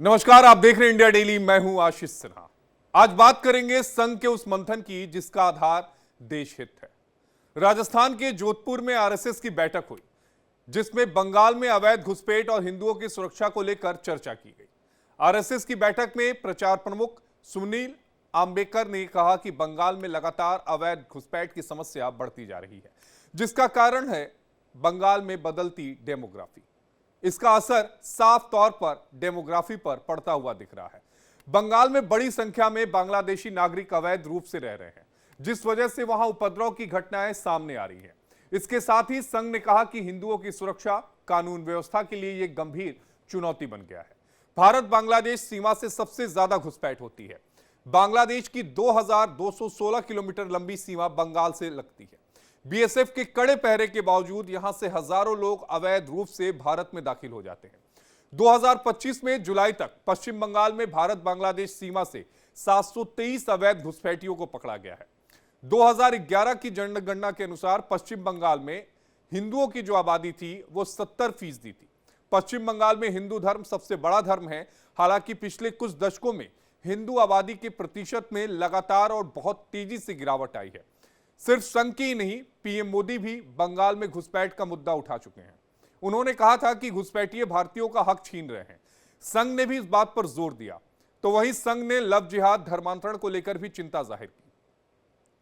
नमस्कार, आप देख रहे हैं इंडिया डेली। मैं हूं आशीष सिन्हा। आज बात करेंगे संघ के उस मंथन की जिसका आधार देश हित है। राजस्थान के जोधपुर में आरएसएस की बैठक हुई, जिसमें बंगाल में अवैध घुसपैठ और हिंदुओं की सुरक्षा को लेकर चर्चा की गई। आरएसएस की बैठक में प्रचार प्रमुख सुनील आम्बेकर ने कहा कि बंगाल में लगातार अवैध घुसपैठ की समस्या बढ़ती जा रही है, जिसका कारण है बंगाल में बदलती डेमोग्राफी। इसका असर साफ तौर पर डेमोग्राफी पर पड़ता हुआ दिख रहा है। बंगाल में बड़ी संख्या में बांग्लादेशी नागरिक अवैध रूप से रह रहे हैं, जिस वजह से वहां उपद्रव की घटनाएं सामने आ रही हैं। इसके साथ ही संघ ने कहा कि हिंदुओं की सुरक्षा कानून व्यवस्था के लिए यह गंभीर चुनौती बन गया है। भारत बांग्लादेश सीमा से सबसे ज्यादा घुसपैठ होती है। बांग्लादेश की 2216 किलोमीटर लंबी सीमा बंगाल से लगती है। बीएसएफ के कड़े पहरे के बावजूद यहां से हजारों लोग अवैध रूप से भारत में दाखिल हो जाते हैं। 2025 में जुलाई तक पश्चिम बंगाल में भारत बांग्लादेश सीमा से 723 अवैध घुसपैठियों को पकड़ा गया है। 2011 की जनगणना के अनुसार पश्चिम बंगाल में हिंदुओं की जो आबादी थी वो 70% थी। पश्चिम बंगाल में हिंदू धर्म सबसे बड़ा धर्म है। हालांकि पिछले कुछ दशकों में हिंदू आबादी के प्रतिशत में लगातार और बहुत तेजी से गिरावट आई है। सिर्फ संघ की ही नहीं, पीएम मोदी भी बंगाल में घुसपैठ का मुद्दा उठा चुके हैं। उन्होंने कहा था कि घुसपैठिए भारतीयों का हक छीन रहे हैं। संघ ने भी इस बात पर जोर दिया। तो वहीं संघ ने लव जिहाद धर्मांतरण को लेकर भी चिंता जाहिर की।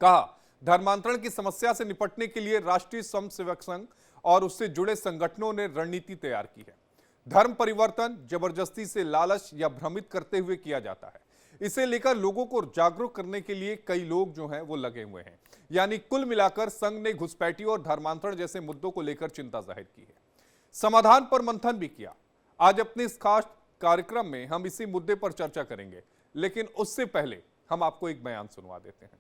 कहा, धर्मांतरण की समस्या से निपटने के लिए राष्ट्रीय स्वयंसेवक संघ और उससे जुड़े संगठनों ने रणनीति तैयार की है। धर्म परिवर्तन जबरदस्ती से लालच या भ्रमित करते हुए किया जाता है। इसे लेकर लोगों को जागरूक करने के लिए कई लोग जो हैं वो लगे हुए हैं। यानी कुल मिलाकर संघ ने घुसपैठियों और धर्मांतरण जैसे मुद्दों को लेकर चिंता जाहिर की है। समाधान पर मंथन भी किया। आज अपने इस खास कार्यक्रम में हम इसी मुद्दे पर चर्चा करेंगे, लेकिन उससे पहले हम आपको एक बयान सुनवा देते हैं।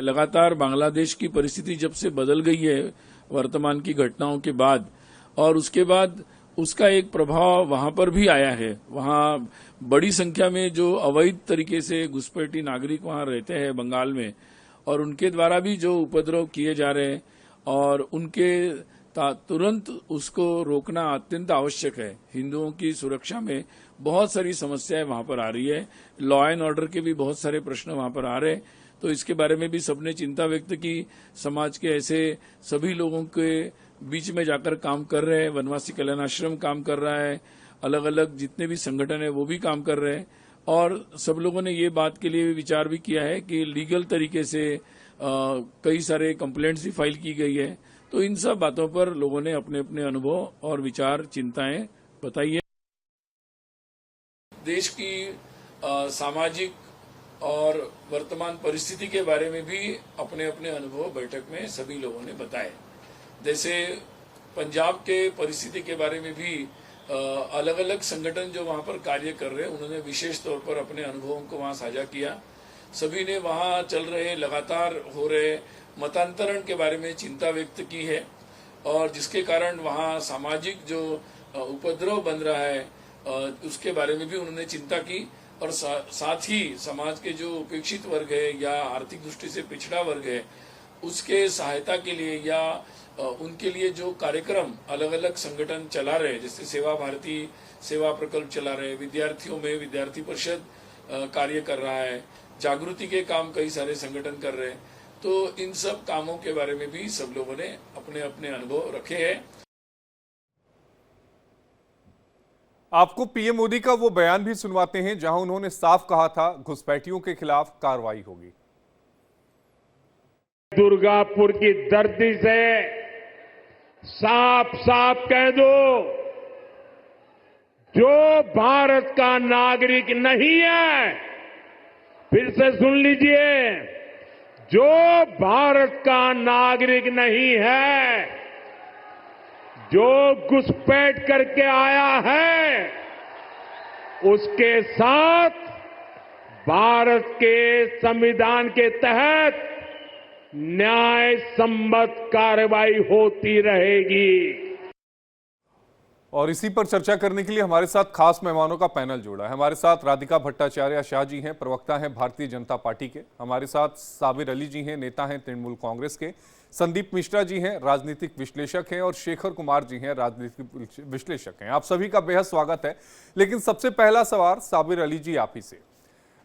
लगातार बांग्लादेश की परिस्थिति जब से बदल गई है वर्तमान की घटनाओं के बाद, और उसके बाद उसका एक प्रभाव वहां पर भी आया है। वहां बड़ी संख्या में जो अवैध तरीके से घुसपैठी नागरिक वहां रहते हैं बंगाल में, और उनके द्वारा भी जो उपद्रव किए जा रहे हैं, और उनके तुरंत उसको रोकना अत्यंत आवश्यक है। हिंदुओं की सुरक्षा में बहुत सारी समस्याएं वहां पर आ रही है। लॉ एंड ऑर्डर के भी बहुत सारे प्रश्न वहां पर आ रहे हैं। तो इसके बारे में भी सबने चिंता व्यक्त की। समाज के ऐसे सभी लोगों के बीच में जाकर काम कर रहे हैं। वनवासी कल्याण आश्रम काम कर रहा है, अलग अलग जितने भी संगठन है वो भी काम कर रहे हैं। और सब लोगों ने ये बात के लिए विचार भी किया है कि लीगल तरीके से कई सारे कंप्लेंट्स भी फाइल की गई है। तो इन सब बातों पर लोगों ने अपने अपने अनुभव और विचार चिंताएं बताई है। देश की सामाजिक और वर्तमान परिस्थिति के बारे में भी अपने अपने अनुभव बैठक में सभी लोगों ने बताए। जैसे पंजाब के परिस्थिति के बारे में भी अलग अलग संगठन जो वहां पर कार्य कर रहे हैं, उन्होंने विशेष तौर पर अपने अनुभवों को वहां साझा किया। सभी ने वहां चल रहे लगातार हो रहे मतांतरण के बारे में चिंता व्यक्त की है, और जिसके कारण वहां सामाजिक जो उपद्रव बन रहा है उसके बारे में भी उन्होंने चिंता की। और साथ ही समाज के जो उपेक्षित वर्ग है या आर्थिक दृष्टि से पिछड़ा वर्ग है, उसके सहायता के लिए या उनके लिए जो कार्यक्रम अलग अलग संगठन चला रहे, जैसे सेवा भारती सेवा प्रकल्प चला रहे, विद्यार्थियों में विद्यार्थी परिषद कार्य कर रहा है, जागृति के काम कई सारे संगठन कर रहे हैं। तो इन सब कामों के बारे में भी सब लोगों ने अपने अपने अनुभव रखे हैं। आपको पीएम मोदी का वो बयान भी सुनवाते हैं जहां उन्होंने साफ कहा था घुसपैठियों के खिलाफ कार्रवाई होगी। दुर्गापुर की धरती से साफ साफ कह दो, जो भारत का नागरिक नहीं है, फिर से सुन लीजिए, जो भारत का नागरिक नहीं है, जो घुसपैठ करके आया है, उसके साथ भारत के संविधान के तहत न्याय सम्मत कार्रवाई होती रहेगी। और इसी पर चर्चा करने के लिए हमारे साथ खास मेहमानों का पैनल जुड़ा है। हमारे साथ राधिका भट्टाचार्य शाह जी हैं, प्रवक्ता हैं भारतीय जनता पार्टी के। हमारे साथ साबिर अली जी हैं, नेता हैं तृणमूल कांग्रेस के। संदीप मिश्रा जी हैं, राजनीतिक विश्लेषक हैं। और शेखर कुमार जी हैं, राजनीतिक विश्लेषक हैं। आप सभी का बेहद स्वागत है। लेकिन सबसे पहला सवाल साबिर अली जी आप ही से।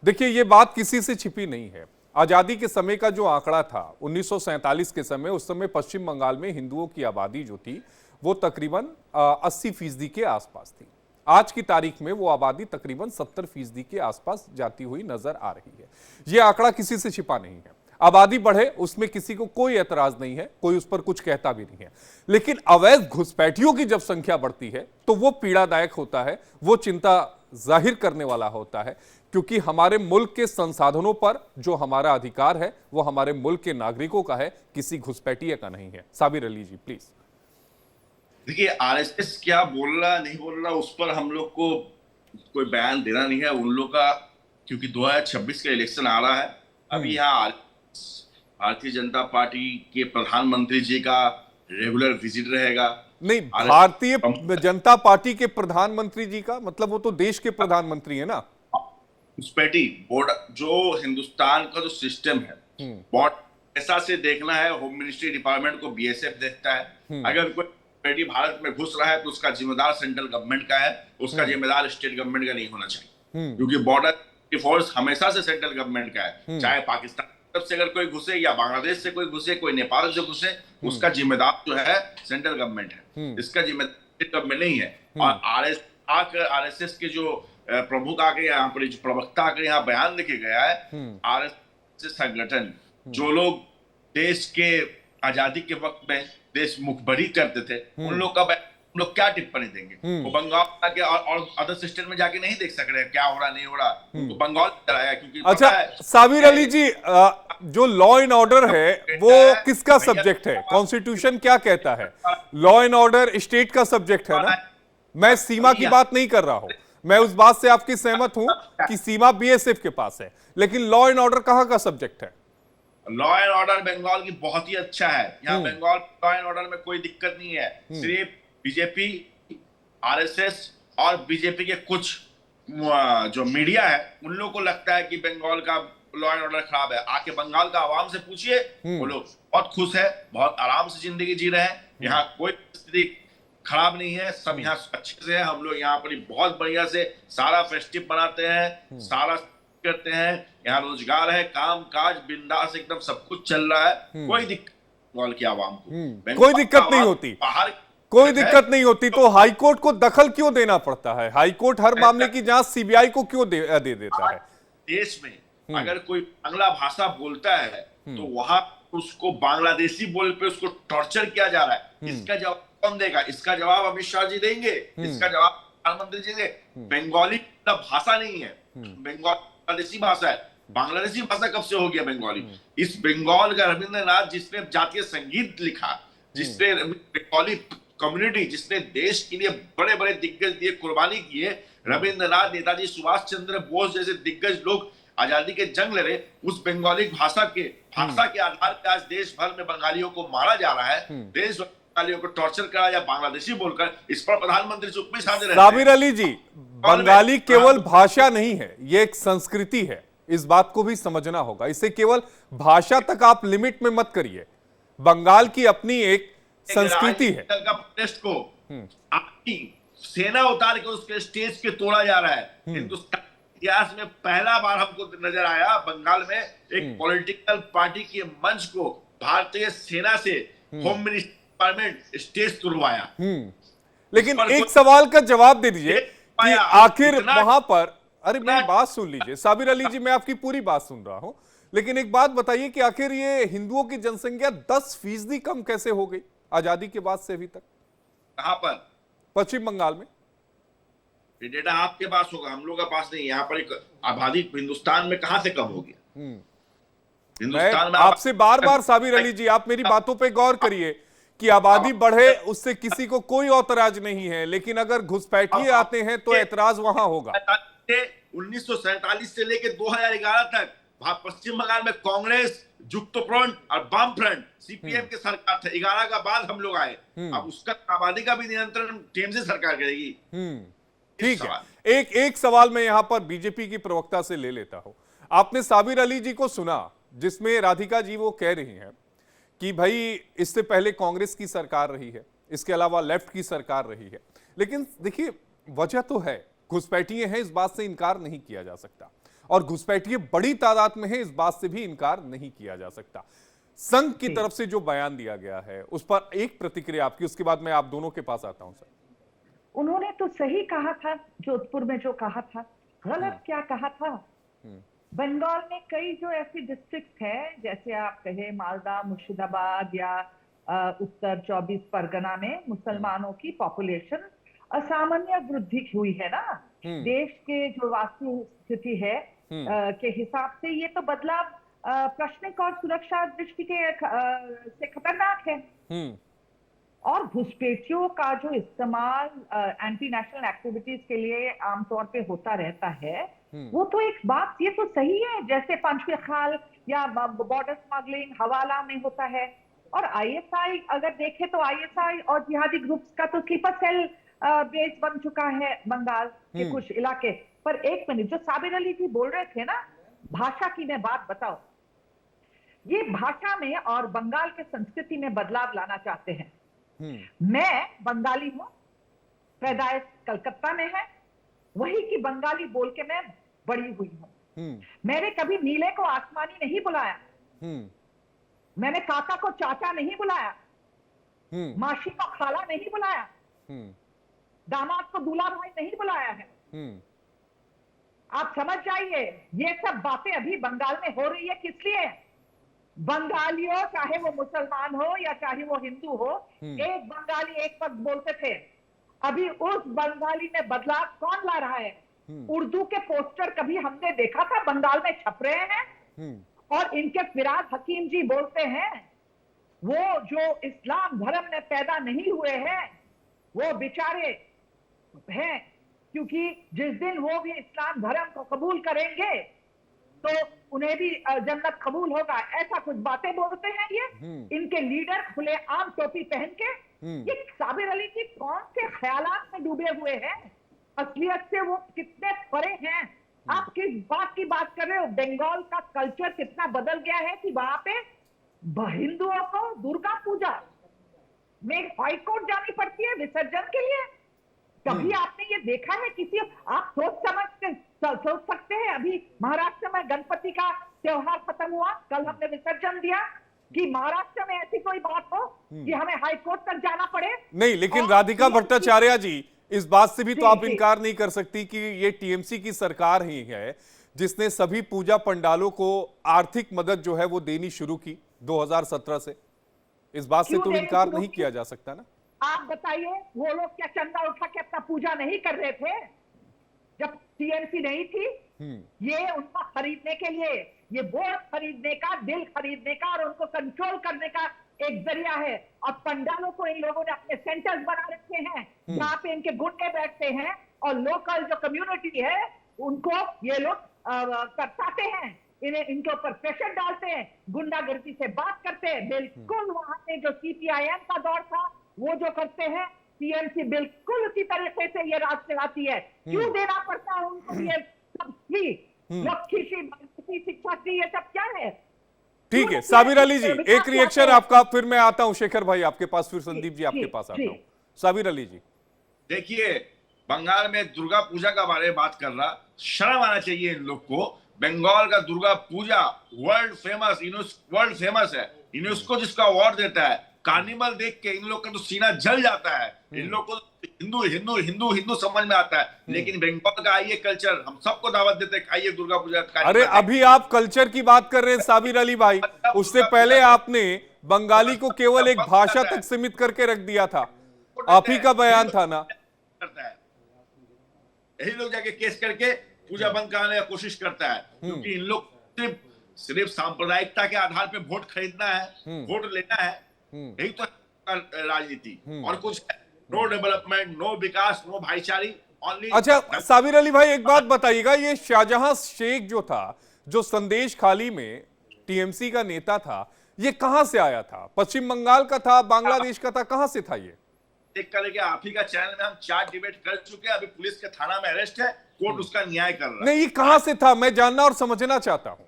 देखिए, ये बात किसी से छिपी नहीं है। आजादी के समय का जो आंकड़ा था 1947 के समय, उस समय पश्चिम बंगाल में हिंदुओं की आबादी जो थी वो तकरीबन 80% के आसपास थी। आज की तारीख में वो आबादी तकरीबन 70% के आसपास जाती हुई नजर आ रही है। ये आंकड़ा किसी से छिपा नहीं है। आबादी बढ़े उसमें किसी को कोई एतराज नहीं है, कोई उस पर कुछ कहता भी नहीं है। लेकिन अवैध घुसपैठियों की जब संख्या बढ़ती है तो वो पीड़ादायक होता है, वो चिंता जाहिर करने वाला होता है, क्योंकि हमारे मुल्क के संसाधनों पर जो हमारा अधिकार है वो हमारे मुल्क के नागरिकों का है, किसी घुसपैठिए का नहीं है। साबिर अली जी प्लीज। देखिए, आरएसएस क्या बोल रहा नहीं बोल रहा उस पर हम लोग को कोई बयान देना नहीं है। उन लोग का, क्योंकि 2026 का इलेक्शन आ रहा है। अभी यहाँ भारतीय जनता पार्टी के प्रधानमंत्री जी का रेगुलर विजिट रहेगा। नहीं, भारतीय जनता पार्टी के प्रधानमंत्री जी का मतलब वो तो देश के प्रधानमंत्री है ना। घुसपैठी बोर्ड जो हिंदुस्तान का जो सिस्टम है, बहुत ऐसा से देखना है। होम मिनिस्ट्री डिपार्टमेंट को बीएसएफ देखता है। अगर कोई घुसपैठी भारत में घुस रहा है तो उसका जिम्मेदार सेंट्रल गवर्नमेंट का है, उसका जिम्मेदार स्टेट गवर्नमेंट का नहीं होना चाहिए। क्योंकि बॉर्डर फोर्स हमेशा से सेंट्रल गवर्नमेंट का है। चाहे पाकिस्तान से अगर कोई घुसे या बांग्लादेश से कोई घुसे, कोई नेपाल से घुसे, उसका जिम्मेदार जो है सेंट्रल गवर्नमेंट है, इसका जिम्मेदार स्टेट गवर्नमेंट नहीं है। और आरएसएस के जो प्रमुख आके यहाँ पर, जो प्रवक्ता आके यहाँ बयान लिखे गया है, आरएसएस संगठन जो लोग देश के आजादी के वक्त में देश मुखबरी करते थे, उन लोग क्या टिप्पणी देंगे? वो बंगाल के और अदर स्टेट में जाके नहीं देख सक रहे क्या हो रहा नहीं हो रहा, तो बंगाल चलाया। क्योंकि अच्छा साबिर अली जी, जो लॉ एंड ऑर्डर है वो किसका सब्जेक्ट है? कॉन्स्टिट्यूशन क्या कहता है? लॉ एंड ऑर्डर स्टेट का सब्जेक्ट है ना। मैं सीमा की बात नहीं कर रहा हूं। मैं उस बात से आपकी सहमत हूं कि सीमा बीएसएफ के पास है, लेकिन लॉ एंड ऑर्डर कहां का सब्जेक्ट है? लॉ एंड ऑर्डर बंगाल की बहुत ही अच्छा है। यहाँ बंगाल लॉ एंड ऑर्डर में कोई दिक्कत नहीं है। सिर्फ बीजेपी, आरएसएस और बीजेपी के कुछ जो मीडिया है उन लोगों को लगता है कि बंगाल का लॉ एंड ऑर्डर खराब है। आके बंगाल का आवाम से पूछिए, वो लोग बहुत खुश है, बहुत आराम से जिंदगी जी रहे हैं। यहाँ कोई स्थिति खराब नहीं है, सब यहाँ अच्छे से है। हम लोग यहाँ पर बहुत बढ़िया से सारा फेस्टिव मनाते हैं, सारा करते हैं। यहाँ रोजगार है, काम काज बिंदास एकदम सब कुछ चल रहा है। कोई दिक्कत बंगाल की आवाम को, कोई दिक्कत नहीं होती, कोई दिक्कत नहीं होती। तो हाईकोर्ट को दखल क्यों देना पड़ता है? हाईकोर्ट हर मामले की जांच सीबीआई को क्यों दे देता है? देश में अगर कोई बांग्ला भाषा बोलता है तो वहां उसको बांग्लादेशी बोल पे उसको टॉर्चर किया जा रहा है। इसका जवाब कौन देगा? इसका जवाब अमित शाह जी देंगे, इसका जवाब प्रधानमंत्री जी देंगे। बंगाली भाषा नहीं है, बांग्लादेशी भाषा है। बांग्लादेशी भाषा कब से हो गया बंगाली? इस बंगाल का रविंद्रनाथ जिसने जातीय संगीत लिखा, जिसने बंगाली कम्युनिटी, जिसने देश के लिए बड़े बड़े दिग्गज दिए, कुर्बानी किए, रविंद्रनाथ, नेताजी सुभाष चंद्र बोस जैसे दिग्गज लोग आजादी के जंग लड़े, उस बंगाली भाषा के आधार पर आज देश भर में बंगालियों को मारा जा रहा है। देश बंगालियों को टॉर्चर करा या बांग्लादेशी बोलकर, इस पर प्रधानमंत्री चुप में साधे रहते हैं। साबिर अली जी, बंगाली केवल भाषा नहीं है, ये एक संस्कृति है। इस बात को भी समझना होगा। इसे केवल भाषा तक आप लिमिट में मत करिए। बंगाल की अपनी एक संस्कृति है। प्रोटेस्ट को आपकी सेना उतार के उसके स्टेज पे तोड़ा जा रहा है। हिंदुस्तान इतिहास में पहला बार हमको नजर आया बंगाल में एक पॉलिटिकल पार्टी के मंच को भारतीय सेना से होम मिनिस्ट्री डिपार्टमेंट स्टेज तुड़वाया। लेकिन एक सवाल का जवाब दे दीजिए कि आखिर वहां पर, अरे मेरी बात सुन लीजिए साबिर अली जी, मैं आपकी पूरी बात सुन रहा हूं, लेकिन एक बात बताइए कि आखिर ये हिंदुओं की जनसंख्या 10% कम कैसे हो गई आजादी के बाद से अभी तक? कहां पर? पश्चिम बंगाल में। ये डेटा आपके पास होगा, हम लोग के पास नहीं। यहाँ पर एक आबादी हिंदुस्तान में कहां से कम होगी? हिंदुस्तान में आपसे बार बार साबिर अली जी, आप मेरी बातों पे गौर करिए कि आबादी बढ़े उससे किसी को कोई ऐतराज नहीं है, लेकिन अगर घुसपैठिए आते हैं तो ऐतराज वहां होगा। 1947 से लेकर 2011 तक पश्चिम बंगाल में कांग्रेस जुक्तो फ्रंट और वाम फ्रंट सीपीएम के सरकार थे, 11 का बाद हम लोग आए। अब उसका आबादी का भी नियंत्रण टीएमसी सरकार करेगी। ठीक है। एक सवाल मैं यहां पर बीजेपी की प्रवक्ता से ले लेता हूं। आपने साबिर अली जी को सुना, जिसमें राधिका जी वो कह रही हैं कि भाई इससे पहले कांग्रेस की सरकार रही है, इसके अलावा लेफ्ट की सरकार रही है, लेकिन देखिए वजह तो है, घुसपैठिए हैं, इस बात से इनकार नहीं किया जा सकता, और घुसपैठिए बड़ी तादाद में है, इस बात से भी इनकार नहीं किया जा सकता। संघ की तरफ से जो बयान दिया गया है उस पर एक प्रतिक्रिया आपकी, उसके बाद मैं आप दोनों के पास आता हूं सर। उन्होंने तो सही कहा था, जोधपुर में जो कहा था, गलत क्या कहा था। बंगाल में कई जो ऐसी डिस्ट्रिक्ट है, जैसे आप कहे मालदा, मुर्शिदाबाद या उत्तर 24 परगना में मुसलमानों की पॉपुलेशन असामान्य वृद्धि हुई है ना। देश के जो वास्तु स्थिति है के हिसाब से ये तो बदलाव प्रश्निक और सुरक्षा दृष्टि के से खतरनाक है। और घुसपैठियों का जो इस्तेमाल एंटी नेशनल एक्टिविटीज के लिए आमतौर पे होता रहता है, वो तो एक बात ये तो सही है, जैसे पंचखाल या बॉर्डर स्मगलिंग हवाला में होता है। और आईएसआई अगर देखे तो आईएसआई और जिहादी ग्रुप्स का तो स्लीपर सेल बेस बन चुका है बंगाल के कुछ इलाके पर। एक मिनट, जो साबिर अली जी बोल रहे थे ना, भाषा की मैं बात बताओ, ये भाषा में और बंगाल के संस्कृति में बदलाव लाना चाहते हैं। मैं बंगाली हूं, पैदाइश कलकत्ता में है, वही की बंगाली बोल के मैं बड़ी हुई हूं। मैंने कभी नीले को आसमानी नहीं बुलाया, मैंने काका को चाचा नहीं बुलाया, मासी को खाला नहीं बुलाया, दामाद को दूल्हा भाई नहीं बुलाया है। आप समझ जाइए, ये सब बातें अभी बंगाल में हो रही है। किस लिए? बंगालियों, चाहे वो मुसलमान हो या चाहे वो हिंदू हो, एक बंगाली एक वक्त बोलते थे। अभी उस बंगाली में बदलाव कौन ला रहा है? उर्दू के पोस्टर कभी हमने देखा था बंगाल में छप रहे हैं, और इनके फिराज हकीम जी बोलते हैं वो जो इस्लाम धर्म में पैदा नहीं हुए हैं वो बेचारे हैं, क्योंकि जिस दिन वो भी इस्लाम धर्म को कबूल करेंगे तो उन्हें भी जन्नत कबूल होगा। ऐसा कुछ बातें बोलते हैं ये इनके लीडर, खुले आम टोपी पहन के। ये साबिर अली जी कौन से ख्यालात में डूबे हुए हैं? असलियत से वो कितने परे हैं? आप किस बात की बात कर रहे हो? बंगाल का कल्चर कितना बदल गया है कि वहां पे हिंदुओं को दुर्गा पूजा में हाईकोर्ट जानी पड़ती है विसर्जन के लिए। कभी आपने ये देखा है किसी? आप सोच सकते हैं अभी महाराष्ट्र में गणपति का त्योहार खत्म हुआ, कल हमने विसर्जन दिया, कि महाराष्ट्र में ऐसी कोई बात हो कि हमें हाईकोर्ट तक जाना पड़े? नहीं, लेकिन राधिका भट्टाचार्य जी, इस बात से भी तो आप इनकार नहीं कर सकती कि ये टीएमसी की सरकार ही है जिसने सभी पूजा पंडालों को आर्थिक मदद जो है वो देनी शुरू की 2017 से। इस बात से तो इनकार नहीं किया जा सकता ना। आप बताइए, वो लोग क्या चंदा उठा के अपना पूजा नहीं कर रहे थे जब टीएमसी नहीं थी? ये उनका खरीदने के लिए, ये वोट खरीदने का, दिल खरीदने का और उनको कंट्रोल करने का एक जरिया है। और पंडालों को इन लोगों ने अपने सेंटर्स बना रखे हैं जहां पे इनके गुंडे बैठते हैं, और लोकल जो कम्युनिटी है उनको ये लोग तरसाते हैं, इन्हें इनके ऊपर प्रेशर डालते हैं, गुंडागर्दी से बात करते हैं। बिल्कुल वहां पे जो सीपीआईएम का दौर था वो जो करते हैं, टीएमसी बिल्कुल उसी तरीके से ये राज चलाती है। क्यों देना पड़ता है उनको ये सब फ्री? शिक्षा फ्री, ये सब क्या है? ठीक है साबिर अली जी, एक रिएक्शन आपका, फिर मैं आता हूं शेखर भाई आपके पास, फिर संदीप जी आपके पास आता हूं। साबिर अली जी, देखिए, बंगाल में दुर्गा पूजा का बारे में बात कर रहा, शर्म आना चाहिए इन लोग को। बंगाल का दुर्गा पूजा वर्ल्ड फेमस है, यूनेस्को जिसका अवार्ड देता है। कार्निवल देख के इन लोग का तो सीना जल जाता है। इन लोग को हिंदू हिंदू हिंदू हिंदू समझ में आता है, लेकिन बंगाल का आइए कल्चर, हम सबको दावत देते हैं, आइए दुर्गा पूजा। अरे अभी आप कल्चर की बात कर रहे हैं साबिर अली भाई, उससे पहले आपने बंगाली को केवल एक भाषा तक सीमित करके रख दिया था, आप ही का बयान था ना। यही लोग जाके केस करके पूजा बंद कराने का कोशिश करता है, क्योंकि इन लोग सिर्फ सांप्रदायिकता के आधार पे वोट खरीदना है, वोट लेना है, यही तो राजनीति और कुछ। नो डेवलपमेंट, नो विकास, नो भाईचारी, ओनली। अच्छा साबिर अली भाई, एक बात बताइएगा, ये शाहजहां शेख जो था, जो संदेश खाली में टीएमसी का नेता था, ये कहां से आया था? पश्चिम बंगाल का था, बांग्लादेश का था, कहां से था ये? एक का लेके आप ही का चैनल में हम 4 डिबेट कर चुके हैं, अभी पुलिस के थाना में अरेस्ट है, कोर्ट उसका न्याय कर रहा है। नहीं, ये कहां से था मैं जानना और समझना चाहता हूं।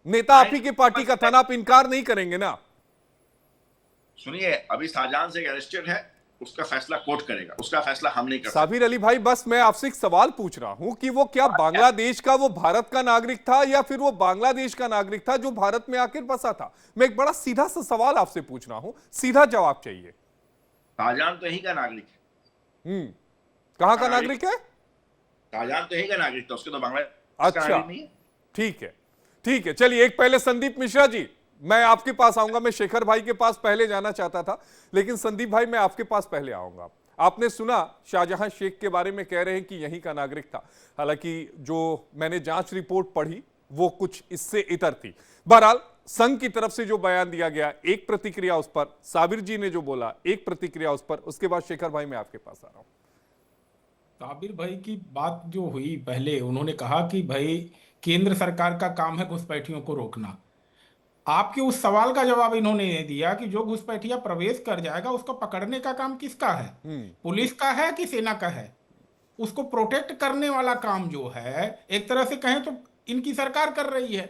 नेता आप ही की पार्टी का था ना, आप इनकार नहीं करेंगे ना? सुनिए, अभी शाहजहां से अरेस्टेड है, उसका फैसला कोर्ट करेगा, उसका फैसला हम नहीं कर सकते। साबिर अली भाई, बस मैं आपसे एक सवाल पूछ रहा हूं कि वो क्या बांग्लादेश का वो भारत का नागरिक था या फिर वो बांग्लादेश का नागरिक था जो भारत में आकर बसा था? मैं एक बड़ा सीधा सा सवाल आपसे पूछ रहा हूं, सीधा जवाब चाहिए। शाहजहां तो यहीं का नागरिक है। कहां का नागरिक है? शाहजहां तो यहीं का नागरिक था, उसके तो बांग्लादेश का अच्छा, नागरिक नहीं है। ठीक है, ठीक है। चलिए, एक पहले संदीप मिश्रा जी, मैं आपके पास आऊंगा। मैं शेखर भाई के पास पहले जाना चाहता था, लेकिन संदीप भाई मैं आपके पास पहले आऊंगा। आपने सुना शाहजहां शेख के बारे में, कह रहे हैं कि यहीं का नागरिक था। हालांकि जो मैंने जांच रिपोर्ट पढ़ी वो कुछ इससे इतर थी। बहरहाल संघ की तरफ से जो बयान दिया गया, एक प्रतिक्रिया उस पर, साबिर जी ने जो बोला एक प्रतिक्रिया उस पर, उसके बाद शेखर भाई मैं आपके पास आ रहा हूं। साबिर भाई की बात जो हुई, पहले उन्होंने कहा कि भाई केंद्र सरकार का काम है घुसपैठियों को रोकना। आपके उस सवाल का जवाब इन्होंने ये दिया कि जो घुसपैठिया प्रवेश कर जाएगा उसको पकड़ने का काम किसका है? पुलिस का है कि सेना का है? उसको प्रोटेक्ट करने वाला काम जो है, एक तरह से कहें तो इनकी सरकार कर रही है।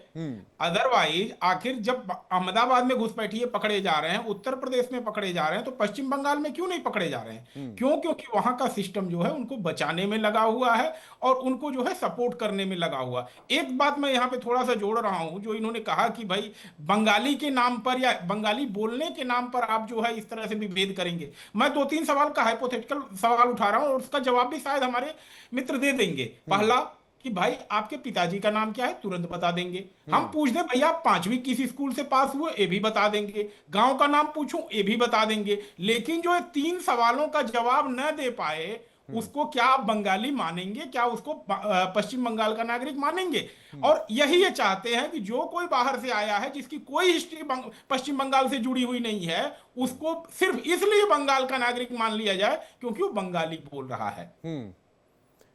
अदरवाइज आखिर जब अहमदाबाद में घुसपैठिए पकड़े जा रहे हैं, उत्तर प्रदेश में पकड़े जा रहे हैं, तो पश्चिम बंगाल में क्यों नहीं पकड़े जा रहे हैं? क्यों? क्योंकि वहां का सिस्टम जो है उनको बचाने में लगा हुआ है और उनको जो है सपोर्ट करने में लगा हुआ। एक बात मैं यहाँ पे थोड़ा सा जोड़ रहा हूं, जो इन्होंने कहा कि भाई बंगाली के नाम पर या बंगाली बोलने के नाम पर आप जो है इस तरह से विभेद करेंगे। मैं 2-3 सवाल का हाइपोथेटिकल सवाल उठा रहा हूं और उसका जवाब भी शायद हमारे मित्र दे देंगे। पहला कि भाई आपके पिताजी का नाम क्या है, तुरंत बता देंगे। हम पूछ दें भैया 5वीं किस स्कूल से पास हुए, ये भी बता देंगे। गांव का नाम पूछूं, ये भी बता देंगे। लेकिन जो 3 सवालों का जवाब न दे पाए, उसको क्या आप बंगाली मानेंगे? क्या उसको पश्चिम बंगाल का नागरिक मानेंगे? और यही ये चाहते हैं कि जो कोई बाहर से आया है, जिसकी कोई हिस्ट्री पश्चिम बंगाल से जुड़ी हुई नहीं है, उसको सिर्फ इसलिए बंगाल का नागरिक मान लिया जाए क्योंकि वो बंगाली बोल रहा है।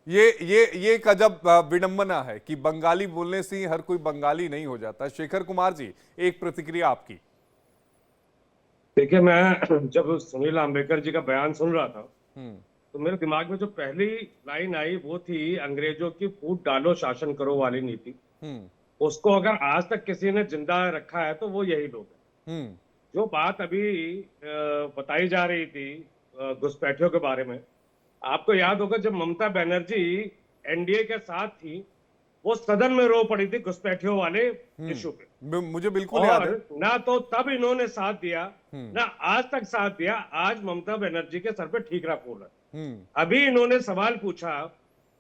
ये एक अजब विडंबना है कि बंगाली बोलने से ही हर कोई बंगाली नहीं हो जाता। शेखर कुमार जी, एक प्रतिक्रिया आपकी। देखिए, मैं जब सुनील अंबेडकर जी का बयान सुन रहा था तो मेरे दिमाग में जो पहली लाइन आई वो थी अंग्रेजों की फूट डालो शासन करो वाली नीति। उसको अगर आज तक किसी ने जिंदा रखा है तो वो यही लोग हैं। जो बात अभी बताई जा रही थी घुसपैठियों के बारे में, आपको याद होगा जब ममता बनर्जी एनडीए के साथ थी, वो सदन में रो पड़ी थी घुसपैठियों वाले इशू पे। मुझे बिल्कुल याद है। ना तो तब इन्होंने साथ दिया, ना आज तक साथ दिया। आज ममता बनर्जी के सर पे ठीकरा फोड़ रहा है। अभी इन्होंने सवाल पूछा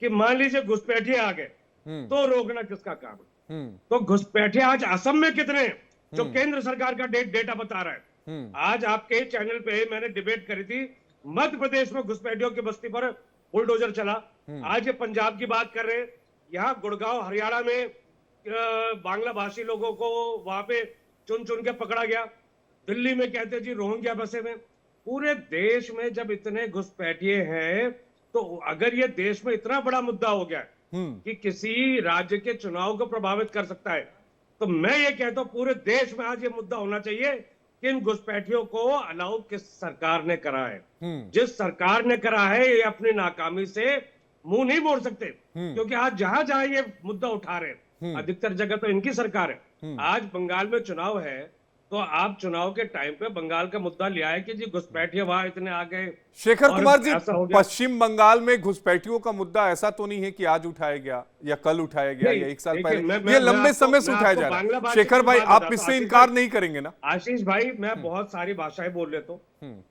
कि मान लीजिए घुसपैठिए आ गए तो रोकना किसका काम है? तो घुसपैठिए आज असम में कितने हैं, जो केंद्र सरकार का डेटा बता रहा है। आज आपके चैनल पे मैंने डिबेट करी थी, मध्य प्रदेश में घुसपैठियों की बस्ती पर बुलडोजर चला। आज ये पंजाब की बात कर रहे हैं, यहाँ गुड़गांव हरियाणा में बांग्ला भाषी लोगों को वहां पे चुन चुन के पकड़ा गया। दिल्ली में कहते जी रोहिंग्या बसे में। पूरे देश में जब इतने घुसपैठिए हैं, तो अगर ये देश में इतना बड़ा मुद्दा हो गया कि किसी राज्य के चुनाव को प्रभावित कर सकता है, तो मैं ये कहता हूं पूरे देश में आज ये मुद्दा होना चाहिए कि इन घुसपैठियों को अलाउ किस सरकार ने करा है। जिस सरकार ने करा है, ये अपनी नाकामी से मुंह नहीं मोड़ सकते, क्योंकि आज जहां जहां ये मुद्दा उठा रहे हैं, अधिकतर जगह तो इनकी सरकार है। आज बंगाल में चुनाव है, तो आप चुनाव के टाइम पे बंगाल का मुद्दा ले आए कि जी घुसपैठिए वहां इतने आ गए। शेखर कुमार जी, पश्चिम बंगाल में घुसपैठियों का मुद्दा ऐसा तो नहीं है कि आज उठाया गया या कल उठाया गया या 1 साल पहले, ये लंबे समय से उठाया जा रहा है। शेखर भाई, आप इससे इनकार नहीं करेंगे ना? आशीष भाई, मैं बहुत सारी भाषाएं बोल लेता हूँ।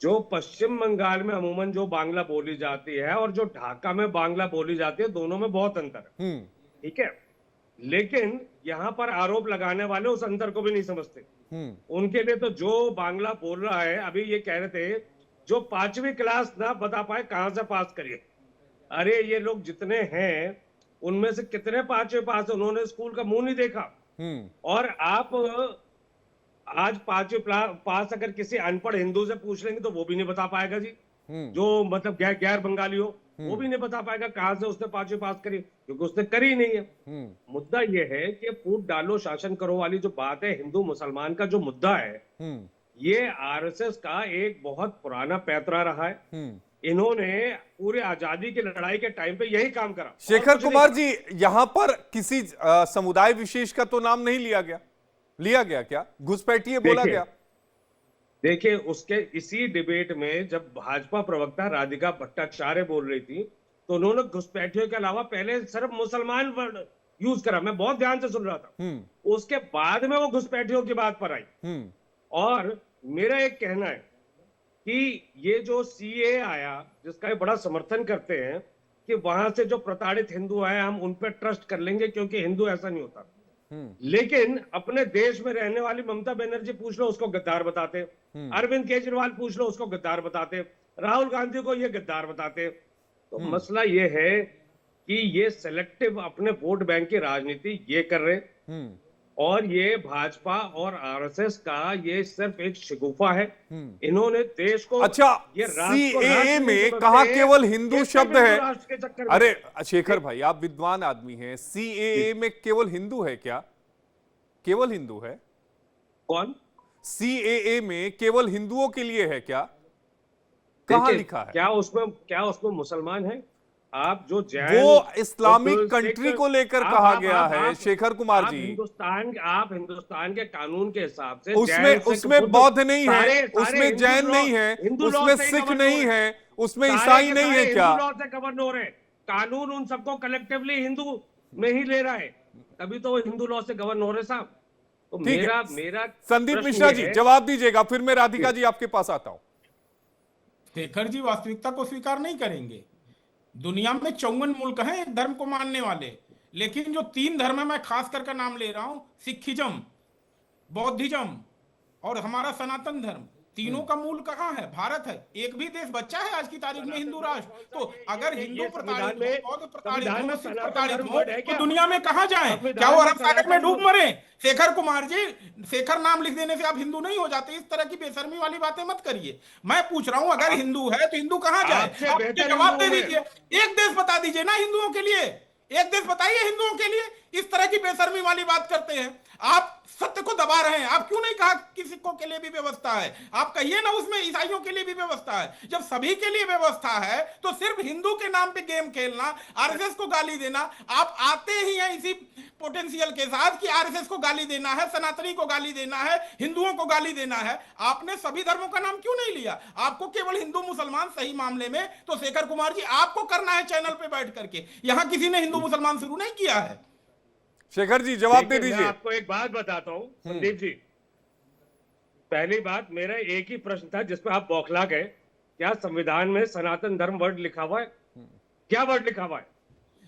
जो पश्चिम बंगाल में अमूमन जो बांग्ला बोली जाती है और जो ढाका में बांग्ला बोली जाती है, दोनों में बहुत अंतर है। ठीक है, लेकिन यहाँ पर आरोप लगाने वाले उस अंतर को भी नहीं समझते। उनके लिए तो जो बांग्ला बोल रहा है, अभी ये कह रहे थे जो 5वीं क्लास ना बता पाए कहां से पास करिए। अरे ये लोग जितने हैं उनमें से कितने 5वीं पास, उन्होंने स्कूल का मुंह नहीं देखा। और आप आज 5वीं पास अगर किसी अनपढ़ हिंदू से पूछ लेंगे तो वो भी नहीं बता पाएगा जी। जो मतलब गैर बंगाली हो, वो भी नहीं बता पाएगा कहां से उसने 5वीं पास करी, क्योंकि उसने करी नहीं है। मुद्दा ये है कि फूट डालो शासन करो वाली जो बात है, हिंदू मुसलमान का जो मुद्दा है, ये आरएसएस का एक बहुत पुराना पैतरा रहा है। इन्होंने पूरे आजादी की लड़ाई के टाइम पे यही काम करा। शेखर कुमार जी, यहां पर किसी समुदाय विशेष का तो नाम नहीं लिया गया क्या? घुसपैठिए बोला गया? देखिए, उसके इसी डिबेट में जब भाजपा प्रवक्ता राधिका भट्टाचार्य बोल रही थी, तो उन्होंने घुसपैठियों के अलावा पहले सिर्फ मुसलमान वर्ड यूज करा। मैं बहुत ध्यान से सुन रहा था। उसके बाद में वो घुसपैठियों की बात पर आई। और मेरा एक कहना है कि ये जो सीए आया, जिसका ये बड़ा समर्थन करते हैं कि वहां से जो प्रताड़ित हिंदू आए हम उन पर ट्रस्ट कर लेंगे, क्योंकि हिंदू ऐसा नहीं होता। लेकिन अपने देश में रहने वाली ममता बनर्जी पूछ लो, उसको गद्दार बताते। अरविंद केजरीवाल पूछ लो, उसको गद्दार बताते। राहुल गांधी को ये गद्दार बताते। तो मसला ये है कि ये सेलेक्टिव अपने वोट बैंक की राजनीति ये कर रहे, और ये भाजपा और आरएसएस का ये सिर्फ एक शिगुफा है। इन्होंने देश को, अच्छा, ये सीएए में कहा केवल हिंदू शब्द है। अरे शेखर भाई, आप विद्वान आदमी हैं, सीएए में केवल हिंदू है क्या? केवल हिंदू है? कौन? सीएए में केवल हिंदुओं के लिए है क्या? कहां लिखा है? क्या उसमें मुसलमान है? आप जो जैन, वो इस्लामिक कंट्री को लेकर कहा गया है शेखर कुमार जी। आप हिंदुस्तान के कानून के हिसाब से उसमें बौद्ध नहीं है, उसमें जैन नहीं है, उसमें सिख नहीं है, उसमें ईसाई नहीं है क्या? हिंदू लॉ से गवर्न हो रहे, कानून उन सबको कलेक्टिवली हिंदू में ही ले रहा है, तभी तो वो हिंदू लॉ से गवर्न हो रहे साहब। तो मेरा संदीप मिश्रा जी जवाब दीजिएगा, फिर मैं राधिका जी आपके पास आता हूं। शेखर जी वास्तविकता को स्वीकार नहीं करेंगे। दुनिया में 54 मुल्क हैं एक धर्म को मानने वाले, लेकिन जो 3 धर्म है, मैं खास करके नाम ले रहा हूं, सिखिज्म, बौद्धिज्म और हमारा सनातन धर्म, तीनों का मूल कहां है? भारत है। एक भी देश बच्चा है आज की तारीख में हिंदू राष्ट्र? तो अगर हिंदू प्रताड़ित हो, बौद्ध प्रताड़ित हो, सिख प्रताड़ित हो, तो दुनिया में कहां जाएं? क्या वो अरब सागर में डूब मरे? शेखर कुमार जी, शेखर नाम लिख देने से आप हिंदू नहीं हो जाते। इस तरह की बेशर्मी वाली बातें मत करिए। मैं पूछ रहा हूं, अगर हिंदू है तो हिंदू कहां जाए? आप मुझे जवाब दे दीजिए। एक देश बता दीजिए ना हिंदुओं के लिए, एक देश बताइए हिंदुओं के लिए। इस तरह की बेशर्मी वाली बात करते हैं आप, सत्य को दबा रहे हैं। आप क्यों नहीं कहा कि सिखों के लिए भी व्यवस्था है? आप कहिए ना उसमें ईसाइयों के लिए भी व्यवस्था है। जब सभी के लिए व्यवस्था है तो सिर्फ हिंदू के नाम पे गेम खेलना, आरएसएस को गाली देना, आप आते ही हैं इसी पोटेंशियल के साथ कि आरएसएस को गाली देना है, सनातनी को गाली देना है, हिंदुओं को गाली देना है। आपने सभी धर्मों का नाम क्यों नहीं लिया? आपको केवल हिंदू मुसलमान सही मामले में तो शेखर कुमार जी आपको करना है चैनल पे बैठ करके। यहां किसी ने हिंदू मुसलमान शुरू नहीं किया है। शेखर जी जवाब दे दीजिए। मैं आपको एक बात बताता हूं संदीप जी। पहली बात, मेरा एक ही प्रश्न था जिसमें आप बौखला गए। क्या संविधान में सनातन धर्म वर्ड लिखा हुआ है? क्या वर्ड लिखा हुआ है?